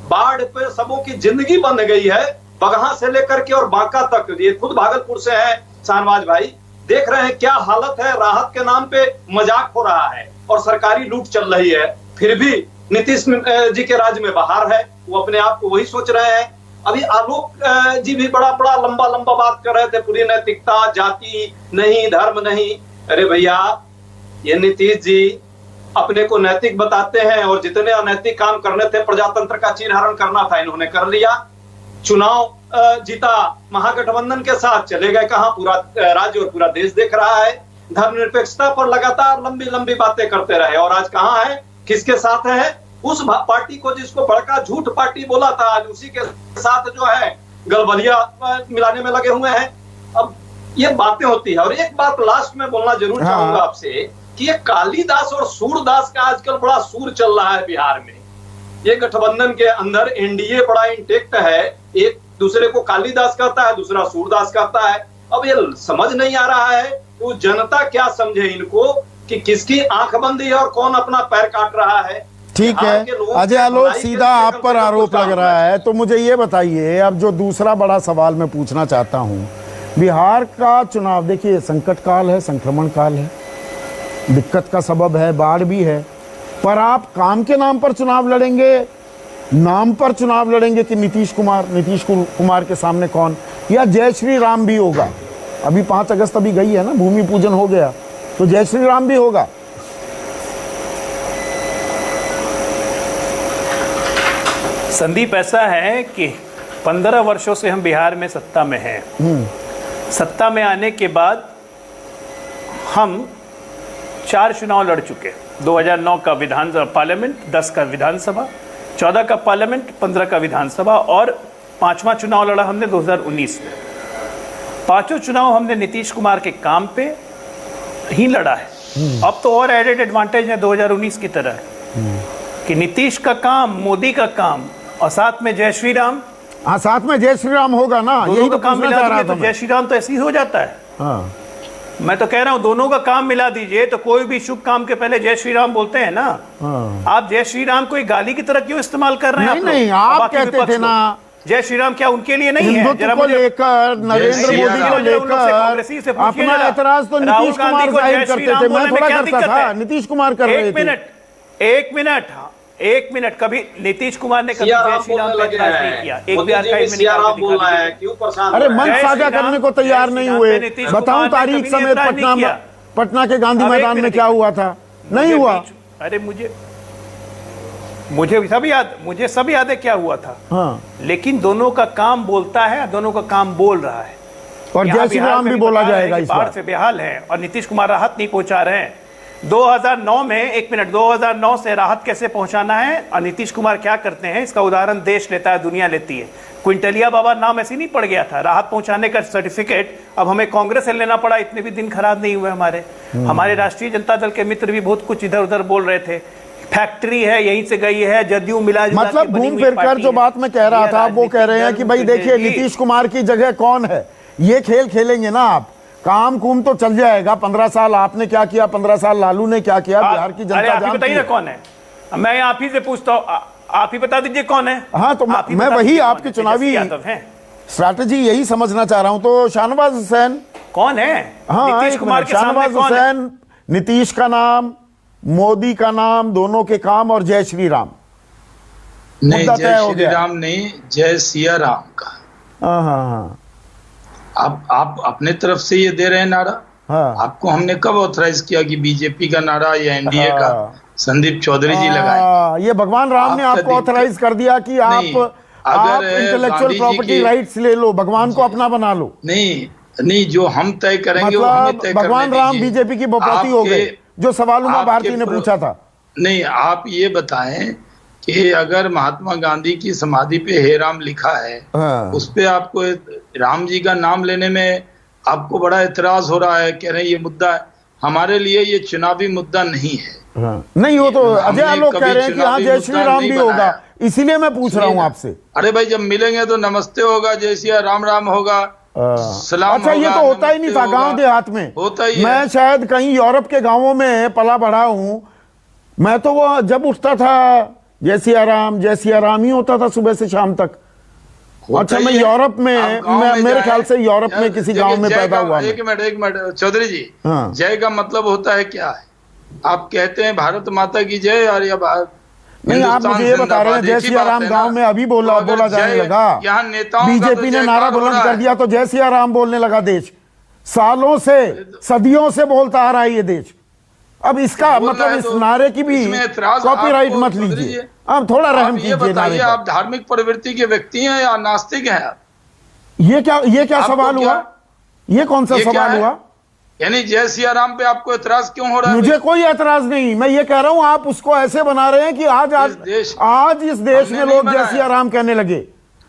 [SPEAKER 10] बाढ़ पे सबों की जिंदगी बन गई है, बगहा से लेकर के और बांका तक। ये खुद भागलपुर से हैं शाहनवाज भाई, देख रहे हैं क्या हालत है। राहत के नाम पे मजाक हो रहा है और सरकारी लूट चल रही है, फिर भी नीतीश जी के राज्य में बाहर है, वो अपने आप को वही सोच रहे हैं। अभी आलोक जी भी बड़ा लंबा बात कर रहे थे, पूरी नैतिकता, जाति नहीं, धर्म नहीं। अरे भैया, ये नीतीश जी अपने को नैतिक बताते हैं, और जितने अनैतिक काम करने थे, प्रजातंत्र का चीरहरण करना था, इन्होंने कर लिया। चुनाव जीता महागठबंधन के साथ, चले गए कहां, पूरा राज्य और पूरा देश देख रहा है। धर्मनिरपेक्षता पर लगातार लंबी बातें करते रहे, और आज कहां है, किसके साथ है? उस पार्टी को जिसको बड़का झूठ पार्टी बोला था, आज उसी के साथ जो है गलबलिया मिलाने में लगे हुए हैं। अब ये बातें होती है। और एक बात लास्ट में बोलना जरूर चाहूंगा आपसे, कि ये कालीदास और सूरदास का आजकल बड़ा सूर चल रहा है बिहार में। ये गठबंधन के अंदर एनडीए बड़ा इंटेक्ट है, एक दूसरे को कालीदास कहता है, दूसरा सूरदास कहता है। अब ये समझ नहीं आ रहा है तो जनता क्या समझे इनको, कि किसकी आंख बंदी है और कौन अपना पैर काट रहा है।
[SPEAKER 1] ठीक है अजय, आलोक सीधा आप पर आरोप लग रहा है, तो मुझे ये बताइए, अब जो दूसरा बड़ा सवाल मैं पूछना चाहता हूं, बिहार का चुनाव देखिए, संकट काल है, संक्रमण काल है, दिक्कत का सबब है, बाढ़ भी है, पर आप काम के नाम पर चुनाव लड़ेंगे, नाम पर चुनाव लड़ेंगे कि नीतीश कुमार के सामने कौन, या जय श्री राम भी होगा? अभी 5 अगस्त अभी गई है ना, भूमि पूजन हो गया, तो जय श्री राम भी होगा?
[SPEAKER 6] संदीप, ऐसा है कि 15 वर्षों से हम बिहार में सत्ता में हैं। सत्ता में आने के बाद हम 4 चुनाव लड़ चुके। 2009 का विधानसभा पार्लियामेंट, 10 का विधानसभा, 14 का पार्लियामेंट, 15 का विधानसभा, और 5वां चुनाव लड़ा हमने 2019 में। 5 चुनाव हमने नीतीश कुमार के काम पे ही लड़ा है। अब तो और एडेड एडवांटेज है 2019 की तरह, कि नीतीश का काम, मोदी का काम, और साथ में जय श्री राम।
[SPEAKER 1] हाँ, साथ में जय श्री राम होगा ना, यही तो
[SPEAKER 6] काम मिला दीजिए तो जय श्री राम तो ऐसे ही हो जाता है।
[SPEAKER 1] हाँ।
[SPEAKER 6] मैं तो कह रहा हूं दोनों का काम मिला दीजिए, तो कोई भी शुभ काम के पहले जय श्री राम बोलते हैं ना।
[SPEAKER 1] हाँ।
[SPEAKER 6] आप जय श्री राम को एक गाली की तरह क्यों इस्तेमाल कर रहे हैं?
[SPEAKER 1] नहीं, आप कहते थे ना
[SPEAKER 6] जय श्री राम क्या उनके लिए नहीं है?
[SPEAKER 1] हिंदुत्व को लेकर, नरेंद्र मोदी को लेकर अपना एतराज तो नीतीश कुमार जाहिर करते थे, मैं थोड़ा करता था, नीतीश कुमार कर रहे थे।
[SPEAKER 6] एक मिनट, एक मिनट, कभी नीतीश कुमार ने कभी
[SPEAKER 10] सिया
[SPEAKER 6] जय
[SPEAKER 10] राम
[SPEAKER 6] श्री राम
[SPEAKER 10] बोलने
[SPEAKER 6] का
[SPEAKER 10] लगे
[SPEAKER 6] इतराज नहीं
[SPEAKER 10] हैं।
[SPEAKER 6] किया। एक
[SPEAKER 10] मोदी
[SPEAKER 6] भी
[SPEAKER 10] जी
[SPEAKER 6] आर्काइव
[SPEAKER 10] भी
[SPEAKER 6] में
[SPEAKER 10] सिया
[SPEAKER 6] निकाल
[SPEAKER 10] राम
[SPEAKER 6] के
[SPEAKER 10] बोल
[SPEAKER 6] दिखा
[SPEAKER 10] रहे हैं,
[SPEAKER 6] दीजिए।
[SPEAKER 10] क्यों परेशान
[SPEAKER 1] अरे
[SPEAKER 10] हो रहे
[SPEAKER 1] मंच
[SPEAKER 10] हैं?
[SPEAKER 6] जय
[SPEAKER 1] साझा
[SPEAKER 6] श्री राम,
[SPEAKER 1] करने को तैयार
[SPEAKER 6] जय
[SPEAKER 1] नहीं
[SPEAKER 6] श्री राम
[SPEAKER 1] हुए।
[SPEAKER 6] पे नीतीश कुमार
[SPEAKER 1] बताऊं
[SPEAKER 6] ने
[SPEAKER 1] तारीख
[SPEAKER 6] कभी
[SPEAKER 1] समेत
[SPEAKER 6] एतराज नहीं किया।
[SPEAKER 1] पटना के गांधी
[SPEAKER 6] अब एक
[SPEAKER 1] मैदान में
[SPEAKER 6] मिनट
[SPEAKER 1] क्या
[SPEAKER 6] देखिए।
[SPEAKER 1] हुआ था? नहीं
[SPEAKER 6] मुझे
[SPEAKER 1] हुआ।
[SPEAKER 6] अरे मुझे सब याद है क्या हुआ था।
[SPEAKER 1] हाँ।
[SPEAKER 6] लेकिन दोनों का काम बोलता है, दोनों का काम बोल रहा है।
[SPEAKER 1] और
[SPEAKER 6] यहाँ
[SPEAKER 1] जय श्री
[SPEAKER 6] बिहार
[SPEAKER 1] राम
[SPEAKER 6] में
[SPEAKER 1] भी बोला
[SPEAKER 6] बता रहे हैं
[SPEAKER 1] जाएगा
[SPEAKER 6] कि
[SPEAKER 1] इस
[SPEAKER 6] बाढ़
[SPEAKER 1] बार।
[SPEAKER 6] से बेहाल है और नीतीश कुमार राहत नहीं पहुंचा रहे हैं। 2009 में, एक मिनट, 2009 से राहत कैसे पहुंचाना है और नीतीश कुमार क्या करते हैं, इसका उदाहरण देश लेता है, दुनिया लेती है। क्विंटलिया बाबा नाम ऐसे नहीं पड़ गया था, राहत पहुंचाने का सर्टिफिकेट अब हमें कांग्रेस से लेना पड़ा। इतने भी दिन खराब नहीं हुए हमारे राष्ट्रीय जनता दल के मित्र भी बहुत कुछ इधर उधर बोल रहे थे। फैक्ट्री है, यहीं से गई है, जदयू मिला जुला के
[SPEAKER 1] मतलब
[SPEAKER 6] बनी
[SPEAKER 1] घूम
[SPEAKER 6] हुई
[SPEAKER 1] फिर कर
[SPEAKER 6] पार्टी
[SPEAKER 1] जो
[SPEAKER 6] है।
[SPEAKER 1] बात मैं कह रहा
[SPEAKER 6] ये
[SPEAKER 1] था वो कह रहे हैं कि भाई
[SPEAKER 6] राजनीतिक
[SPEAKER 1] देखिए
[SPEAKER 6] दल
[SPEAKER 1] नीतीश कुमार की जगह कौन है। ये खेल खेलेंगे ना आप, काम कुम तो चल जाएगा। 15 साल आपने क्या किया, 15 साल लालू ने क्या किया, बिहार की
[SPEAKER 6] अरे
[SPEAKER 1] जनता
[SPEAKER 6] आप ही
[SPEAKER 1] जानती
[SPEAKER 6] बताइए ना
[SPEAKER 1] है।
[SPEAKER 6] कौन है। मैं आप ही से पूछता हूँ, आप ही बता दीजिए कौन है।
[SPEAKER 1] हाँ, तो
[SPEAKER 6] आप ही
[SPEAKER 1] मैं
[SPEAKER 6] बता
[SPEAKER 1] वही
[SPEAKER 6] दीजिए कौन
[SPEAKER 1] आपकी
[SPEAKER 6] है।
[SPEAKER 1] चुनावी
[SPEAKER 6] तेजस्वी यादव हैं।
[SPEAKER 1] स्ट्रैटेजी यही समझना चाह रहा हूं। तो शाहनवाज हुसैन
[SPEAKER 6] कौन है?
[SPEAKER 1] हाँ,
[SPEAKER 6] नीतीश
[SPEAKER 1] एक
[SPEAKER 6] कुमार
[SPEAKER 1] मिनट,
[SPEAKER 6] के सामने
[SPEAKER 1] शाहनवाज
[SPEAKER 6] कौन है?
[SPEAKER 1] हुसैन, नीतीश का नाम, मोदी का नाम, दोनों के काम और जय श्री राम।
[SPEAKER 11] नहीं,
[SPEAKER 1] मुद्दा तय
[SPEAKER 11] जय
[SPEAKER 1] हो
[SPEAKER 11] श्री
[SPEAKER 1] गया।
[SPEAKER 11] राम नहीं, जय सिया राम का।
[SPEAKER 1] हाँ हाँ हाँ
[SPEAKER 11] आप अपने तरफ से ये दे रहे हैं नारा।
[SPEAKER 1] हाँ।
[SPEAKER 11] आपको हमने कब ऑथराइज किया कि बीजेपी का नारा या एनडीए का संदीप चौधरी जी लगाए?
[SPEAKER 1] ये भगवान राम ने आपको ऑथराइज कर दिया कि आप इंटेलेक्चुअल
[SPEAKER 11] गांधी जी
[SPEAKER 1] प्रॉपर्टी
[SPEAKER 11] की-
[SPEAKER 1] राइट्स ले लो, भगवान को अपना बना लो।
[SPEAKER 11] नहीं, जो हम तय करेंगे वो हमें
[SPEAKER 1] मतलब
[SPEAKER 11] तय
[SPEAKER 1] भगवान
[SPEAKER 11] करने
[SPEAKER 1] राम
[SPEAKER 11] दीजिए।
[SPEAKER 1] बीजेपी की बपौती हो गए, जो सवाल उमा
[SPEAKER 11] आपके
[SPEAKER 1] भारती ने पूछा था।
[SPEAKER 11] नहीं, आप ये बताएं कि अगर महात्मा गांधी की समाधि पे हे राम लिखा है,
[SPEAKER 1] हाँ।
[SPEAKER 11] उस पे आपको राम जी का नाम लेने में आपको बड़ा इतराज हो रहा है, कह रहे हैं ये मुद्दा है। हमारे लिए ये चुनावी मुद्दा नहीं है।
[SPEAKER 1] हाँ। नहीं, वो तो अजय आलोक कह रहे हैं कि हाँ जय श्री राम भी होगा, इसीलिए मैं पूछ रहा हूँ आपसे।
[SPEAKER 11] अरे भाई, जब मिलेंगे तो नमस्ते होगा, जय सिया राम राम होगा, सलाम
[SPEAKER 1] अच्छा, ये
[SPEAKER 11] होगा,
[SPEAKER 1] तो होता ही नहीं था
[SPEAKER 11] नमस्ते
[SPEAKER 1] गांव
[SPEAKER 11] होगा।
[SPEAKER 1] देहात में।
[SPEAKER 11] होता ही है।
[SPEAKER 1] मैं शायद कहीं यूरोप के गांवों में पला बढ़ा हूं, मैं तो वो जब उठता था जय सिया राम ही होता था सुबह से शाम तक। अच्छा, मैं यूरोप में, मेरे ख्याल से यूरोप में किसी गांव में पैदा हुआ।
[SPEAKER 11] एक मिनट चौधरी जी,
[SPEAKER 1] हाँ।
[SPEAKER 11] जय का मतलब होता है क्या है? आप कहते हैं भारत माता की जय और या
[SPEAKER 1] नहीं, आप मुझे ये बता रहे हैं जय सिया राम गांव में अभी बोला जाने लगा।
[SPEAKER 11] यहाँ नेताओं
[SPEAKER 1] बीजेपी ने नारा बुलंद कर दिया तो जय सिया राम बोलने लगा देश। सालों से, सदियों से बोलता आ रहा है ये देश। अब इसका मतलब इस नारे की भी कॉपीराइट मत लीजिए, आप थोड़ा रहम कीजिए नारे पर।
[SPEAKER 11] आप धार्मिक प्रवृत्ति के व्यक्ति हैं या नास्तिक हैं आप?
[SPEAKER 1] ये क्या सवाल हुआ? ये कौन सा सवाल हुआ?
[SPEAKER 11] यानी जय सिया राम पे आपको एतराज क्यों हो रहा है?
[SPEAKER 1] मुझे कोई एतराज नहीं, मैं ये कह रहा हूं आप उसको ऐसे बना रहे हैं कि आज इस देश में लोग जय सिया राम कहने लगे।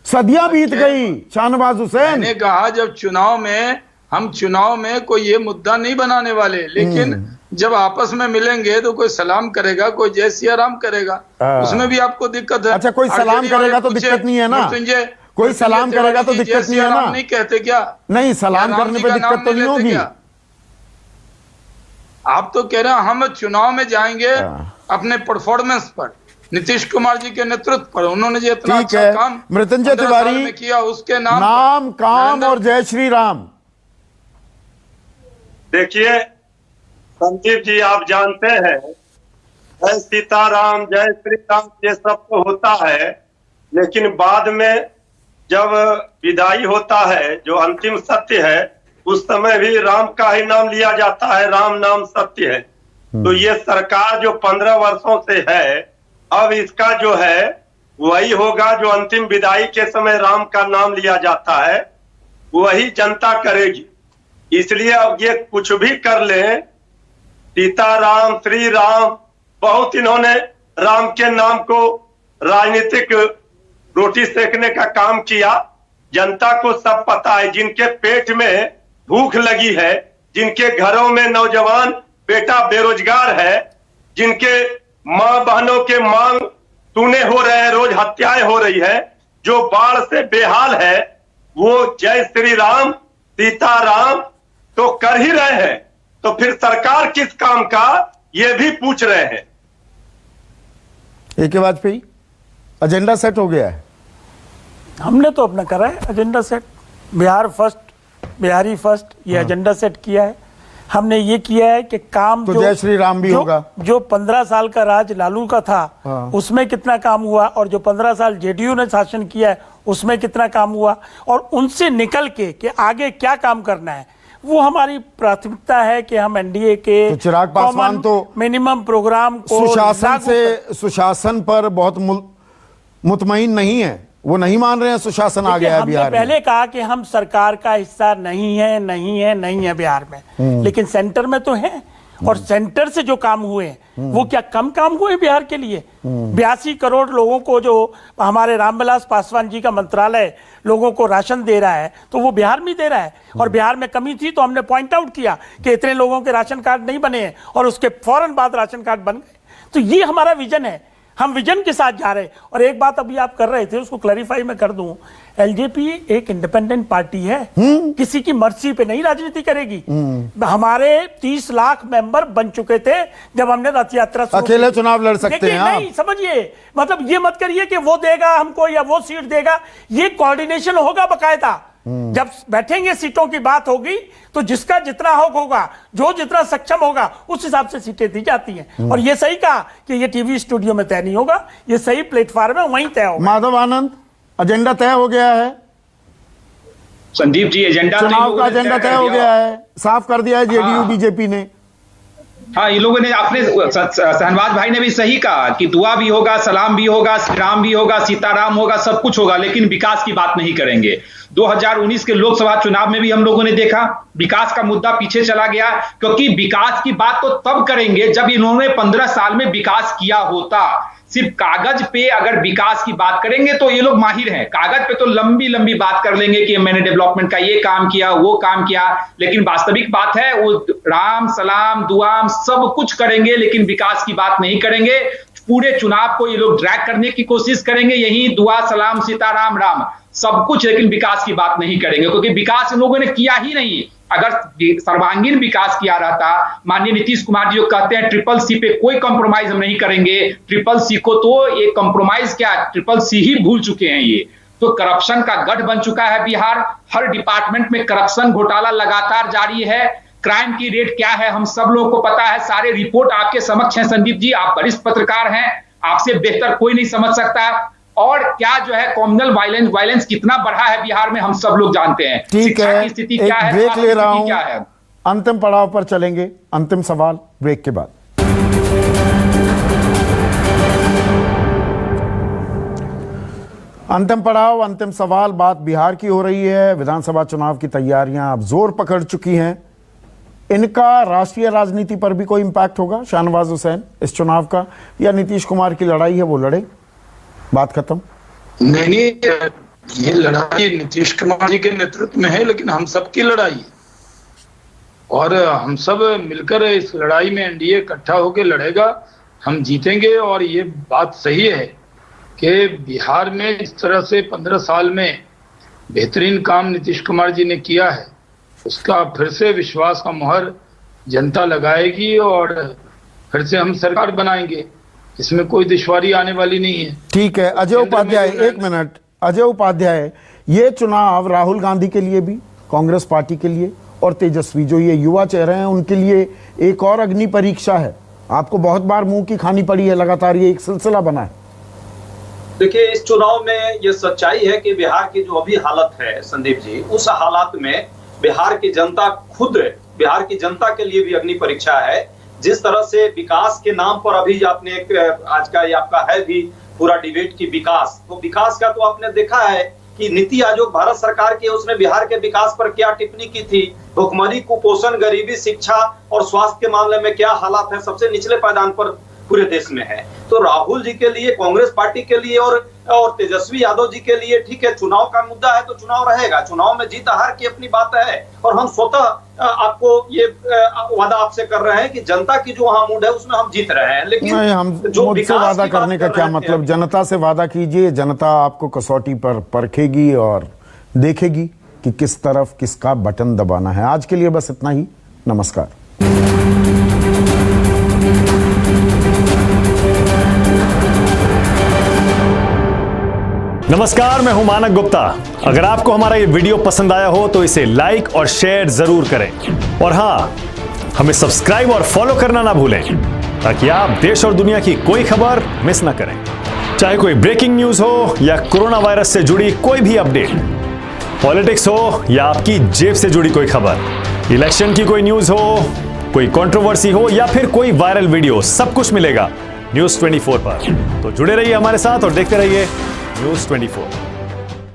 [SPEAKER 1] सदियां बीत गई शाहनवाज हुसैन।
[SPEAKER 11] मैंने कहा जब चुनाव में कोई ये मुद्दा नहीं बनाने वाले, लेकिन जब आपस में मिलेंगे तो कोई सलाम करेगा, कोई जय सिया राम करेगा, उसमें भी आपको दिक्कत है।
[SPEAKER 1] अच्छा, कोई सलाम करेगा तो दिक्कत नहीं है ना? कोई सलाम करेगा तो दिक्कत नहीं है ना?
[SPEAKER 11] नहीं कहते क्या?
[SPEAKER 1] नहीं, सलाम करने पे दिक्कत तो नहीं होगी।
[SPEAKER 11] आप तो कह रहे हैं हम चुनाव में जाएंगे अपने परफॉर्मेंस पर, नीतीश कुमार जी के नेतृत्व पर। उन्होंने जो इतना अच्छा काम
[SPEAKER 1] मृत्युंजय तिवारी
[SPEAKER 11] में किया, उसके
[SPEAKER 1] नाम काम और जय श्री राम।
[SPEAKER 7] देखिए संदीप जी, आप जानते हैं जय सीताराम, जय श्री राम, ये सब तो होता है, लेकिन बाद में जब विदाई होता है, जो अंतिम सत्य है, उस समय भी राम का ही नाम लिया जाता है। राम नाम सत्य है। तो ये सरकार जो 15 वर्षों से है, अब इसका जो है वही होगा जो अंतिम विदाई के समय राम का नाम लिया जाता है, वही जनता करेगी। इसलिए अब ये कुछ भी कर ले, सीताराम, श्री राम, बहुत इन्होंने राम के नाम को राजनीतिक रोटी सेकने का काम किया। जनता को सब पता है, जिनके पेट में भूख लगी है, जिनके घरों में नौजवान बेटा बेरोजगार है, जिनके मां बहनों के मांग तूने हो रहे हैं, रोज हत्याएं हो रही है, जो बाढ़ से बेहाल है, वो जय श्री राम सीताराम तो कर ही रहे हैं। तो फिर सरकार किस काम का, ये भी पूछ रहे हैं।
[SPEAKER 1] एक वाजपेयी, एजेंडा सेट हो गया है।
[SPEAKER 9] हमने तो अपना करा है agenda set, Bihar first, Bihari first, ये एजेंडा सेट किया है। हमने ये किया है कि काम
[SPEAKER 1] तो जय श्री राम भी होगा।
[SPEAKER 9] जो 15 साल का राज लालू का था उसमें कितना काम हुआ, और जो 15 साल जेडीयू ने शासन किया है उसमें कितना काम हुआ, और उनसे निकल के कि आगे क्या काम करना है, वो हमारी प्राथमिकता है कि हम एनडीए के
[SPEAKER 1] तो चिराग पासवान तो
[SPEAKER 9] मिनिमम प्रोग्राम को
[SPEAKER 1] सुशासन पर बहुत मुतमईन नहीं है, वो नहीं मान रहे हैं सुशासन आ गया है बिहार में।
[SPEAKER 9] पहले कहा कि हम सरकार का हिस्सा नहीं है बिहार में, लेकिन सेंटर में तो है, और सेंटर से जो काम हुए वो क्या कम काम हुए बिहार के लिए? 82 करोड़ लोगों को जो हमारे रामविलास पासवान जी का मंत्रालय लोगों को राशन दे रहा है, तो वो बिहार में दे रहा है, और बिहार में कमी थी तो हमने पॉइंट आउट किया कि इतने लोगों के राशन कार्ड नहीं बने हैं, और उसके फौरन बाद राशन कार्ड बन गए। तो ये हमारा विजन है, हम विजन के साथ जा रहे हैं। और एक बात अभी आप कर रहे थे, उसको क्लैरिफाई मैं कर दूं, एलजेपी एक इंडिपेंडेंट पार्टी है, किसी की मर्जी पे नहीं राजनीति करेगी। हमारे 30 लाख मेंबर बन चुके थे जब हमने रथ यात्रा शुरू की।
[SPEAKER 1] अकेले चुनाव लड़ सकते हैं आप?
[SPEAKER 9] नहीं, समझिए, मतलब ये मत करिए कि वो देगा हमको या वो सीट देगा, ये कोऑर्डिनेशन होगा बकायदा। जब बैठेंगे सीटों की बात होगी तो जिसका जितना हक होगा, जो जितना सक्षम होगा, उस हिसाब से सीटें दी जाती हैं। और ये सही कहा कि ये टीवी स्टूडियो में तय नहीं होगा, ये सही प्लेटफॉर्म है, वहीं तय होगा।
[SPEAKER 1] माधव आनंद, एजेंडा तय हो गया है?
[SPEAKER 8] संदीप जी, एजेंडा
[SPEAKER 1] चुनाव का एजेंडा तय हो गया है, साफ कर दिया है जेडीयू बीजेपी ने।
[SPEAKER 8] हाँ, ये लोगों ने अपने शहनवाज भाई ने भी सही कहा कि दुआ भी होगा, सलाम भी होगा, श्री राम भी होगा, सीताराम होगा, सब कुछ होगा, लेकिन विकास की बात नहीं करेंगे। 2019 के लोकसभा चुनाव में भी हम लोगों ने देखा विकास का मुद्दा पीछे चला गया, क्योंकि विकास की बात तो तब करेंगे जब इन्होंने 15 साल में विकास किया होता। सिर्फ कागज पे अगर विकास की बात करेंगे तो ये लोग माहिर हैं, कागज पे तो लंबी लंबी बात कर लेंगे कि मैंने डेवलपमेंट का ये काम किया, वो काम किया, लेकिन वास्तविक बात है वो राम सलाम दुआम सब कुछ करेंगे, लेकिन विकास की बात नहीं करेंगे। पूरे चुनाव को ये लोग ड्रैग करने की कोशिश करेंगे, यही दुआ सलाम सीताराम राम सब कुछ, लेकिन विकास की बात नहीं करेंगे, क्योंकि विकास इन लोगों ने किया ही नहीं। अगर सर्वांगीण विकास किया रहता, माननीय नीतीश कुमार जी जो कहते हैं ट्रिपल सी पे कोई कंप्रोमाइज हम नहीं करेंगे, ट्रिपल सी को तो ये कंप्रोमाइज क्या, ट्रिपल सी ही भूल चुके हैं। ये तो करप्शन का गढ़ बन चुका है बिहार, हर डिपार्टमेंट में करप्शन घोटाला लगातार जारी है। क्राइम की रेट क्या है हम सब लोगों को पता है, सारे रिपोर्ट आपके समक्ष हैं संदीप जी, आप वरिष्ठ पत्रकार हैं, आपसे बेहतर कोई नहीं समझ सकता। और क्या जो है कॉम्युनल वायलेंस कितना बढ़ा है बिहार में हम सब लोग जानते हैं।
[SPEAKER 1] ठीक है,
[SPEAKER 8] स्थिति क्या है,
[SPEAKER 1] ब्रेक ले रहा
[SPEAKER 8] क्या है?
[SPEAKER 1] हूं, अंतिम पड़ाव पर चलेंगे, अंतिम सवाल ब्रेक के बाद। अंतिम पड़ाव, अंतिम सवाल, बात बिहार की हो रही है। विधानसभा चुनाव की तैयारियां अब जोर पकड़ चुकी हैं, इनका राष्ट्रीय राजनीति पर भी कोई इंपैक्ट होगा शाहनवाज हुसैन इस चुनाव का, या नीतीश कुमार की लड़ाई है वो लड़े, बात खत्म?
[SPEAKER 11] नहीं, ये लड़ाई नीतीश कुमार जी के नेतृत्व में है, लेकिन हम सबकी लड़ाई है, और हम सब मिलकर इस लड़ाई में एनडीए इकट्ठा होकर लड़ेगा, हम जीतेंगे। और ये बात सही है कि बिहार में इस तरह से 15 साल में बेहतरीन काम नीतीश कुमार जी ने किया है, उसका फिर से विश्वास का मोहर जनता लगाएगी और फिर से हम सरकार बनाएंगे, इसमें कोई दुश्वारी आने वाली नहीं है।
[SPEAKER 1] ठीक है, अजय उपाध्याय, एक मिनट, अजय उपाध्याय, ये चुनाव राहुल गांधी के लिए भी, कांग्रेस पार्टी के लिए, और तेजस्वी जो ये युवा चेहरे हैं उनके लिए एक और अग्नि परीक्षा है। आपको बहुत बार मुंह की खानी पड़ी है, लगातार ये एक सिलसिला बना है।
[SPEAKER 10] देखिए, इस चुनाव में ये सच्चाई है कि बिहार की जो अभी हालत है संदीप जी, उस हालात में बिहार की जनता खुद, बिहार की जनता के लिए भी अग्नि परीक्षा है। जिस तरह से विकास के नाम पर अभी आपने आज का ये आपका है भी पूरा डिबेट की विकास, तो विकास का तो आपने देखा है कि नीति आयोग भारत सरकार की, उसने बिहार के विकास पर क्या टिप्पणी की थी, भुखमरी, कुपोषण, गरीबी, शिक्षा और स्वास्थ्य के मामले में क्या हालात है, सबसे निचले पायदान पर पूरे देश में है। तो राहुल जी के लिए, कांग्रेस पार्टी के लिए और तेजस्वी यादव जी के लिए ठीक है, चुनाव का मुद्दा है तो चुनाव रहेगा, चुनाव में जीत हार की अपनी बात है, और हम स्वतः आपको ये वादा आपसे कर रहे हैं कि जनता की जो वहां मूड है उसमें हम जीत रहे हैं। लेकिन
[SPEAKER 1] नहीं, हम मुझसे वादा करने का क्या मतलब, जनता से वादा कीजिए, जनता आपको कसौटी पर परखेगी और देखेगी कि किस तरफ किसका बटन दबाना है। आज के लिए बस इतना ही, नमस्कार।
[SPEAKER 12] नमस्कार, मैं हूं मानक गुप्ता। अगर आपको हमारा ये वीडियो पसंद आया हो तो इसे लाइक और शेयर जरूर करें, और हां, हमें सब्सक्राइब और फॉलो करना ना भूलें ताकि आप देश और दुनिया की कोई खबर मिस ना करें। चाहे कोई ब्रेकिंग न्यूज हो या कोरोना वायरस से जुड़ी कोई भी अपडेट, पॉलिटिक्स हो या आपकी जेब से जुड़ी कोई खबर, इलेक्शन की कोई न्यूज हो, कोई कंट्रोवर्सी हो या फिर कोई वायरल वीडियो, सब कुछ मिलेगा न्यूज़ 24 पर। तो जुड़े रहिए हमारे साथ और देखते रहिए न्यूज़ 24।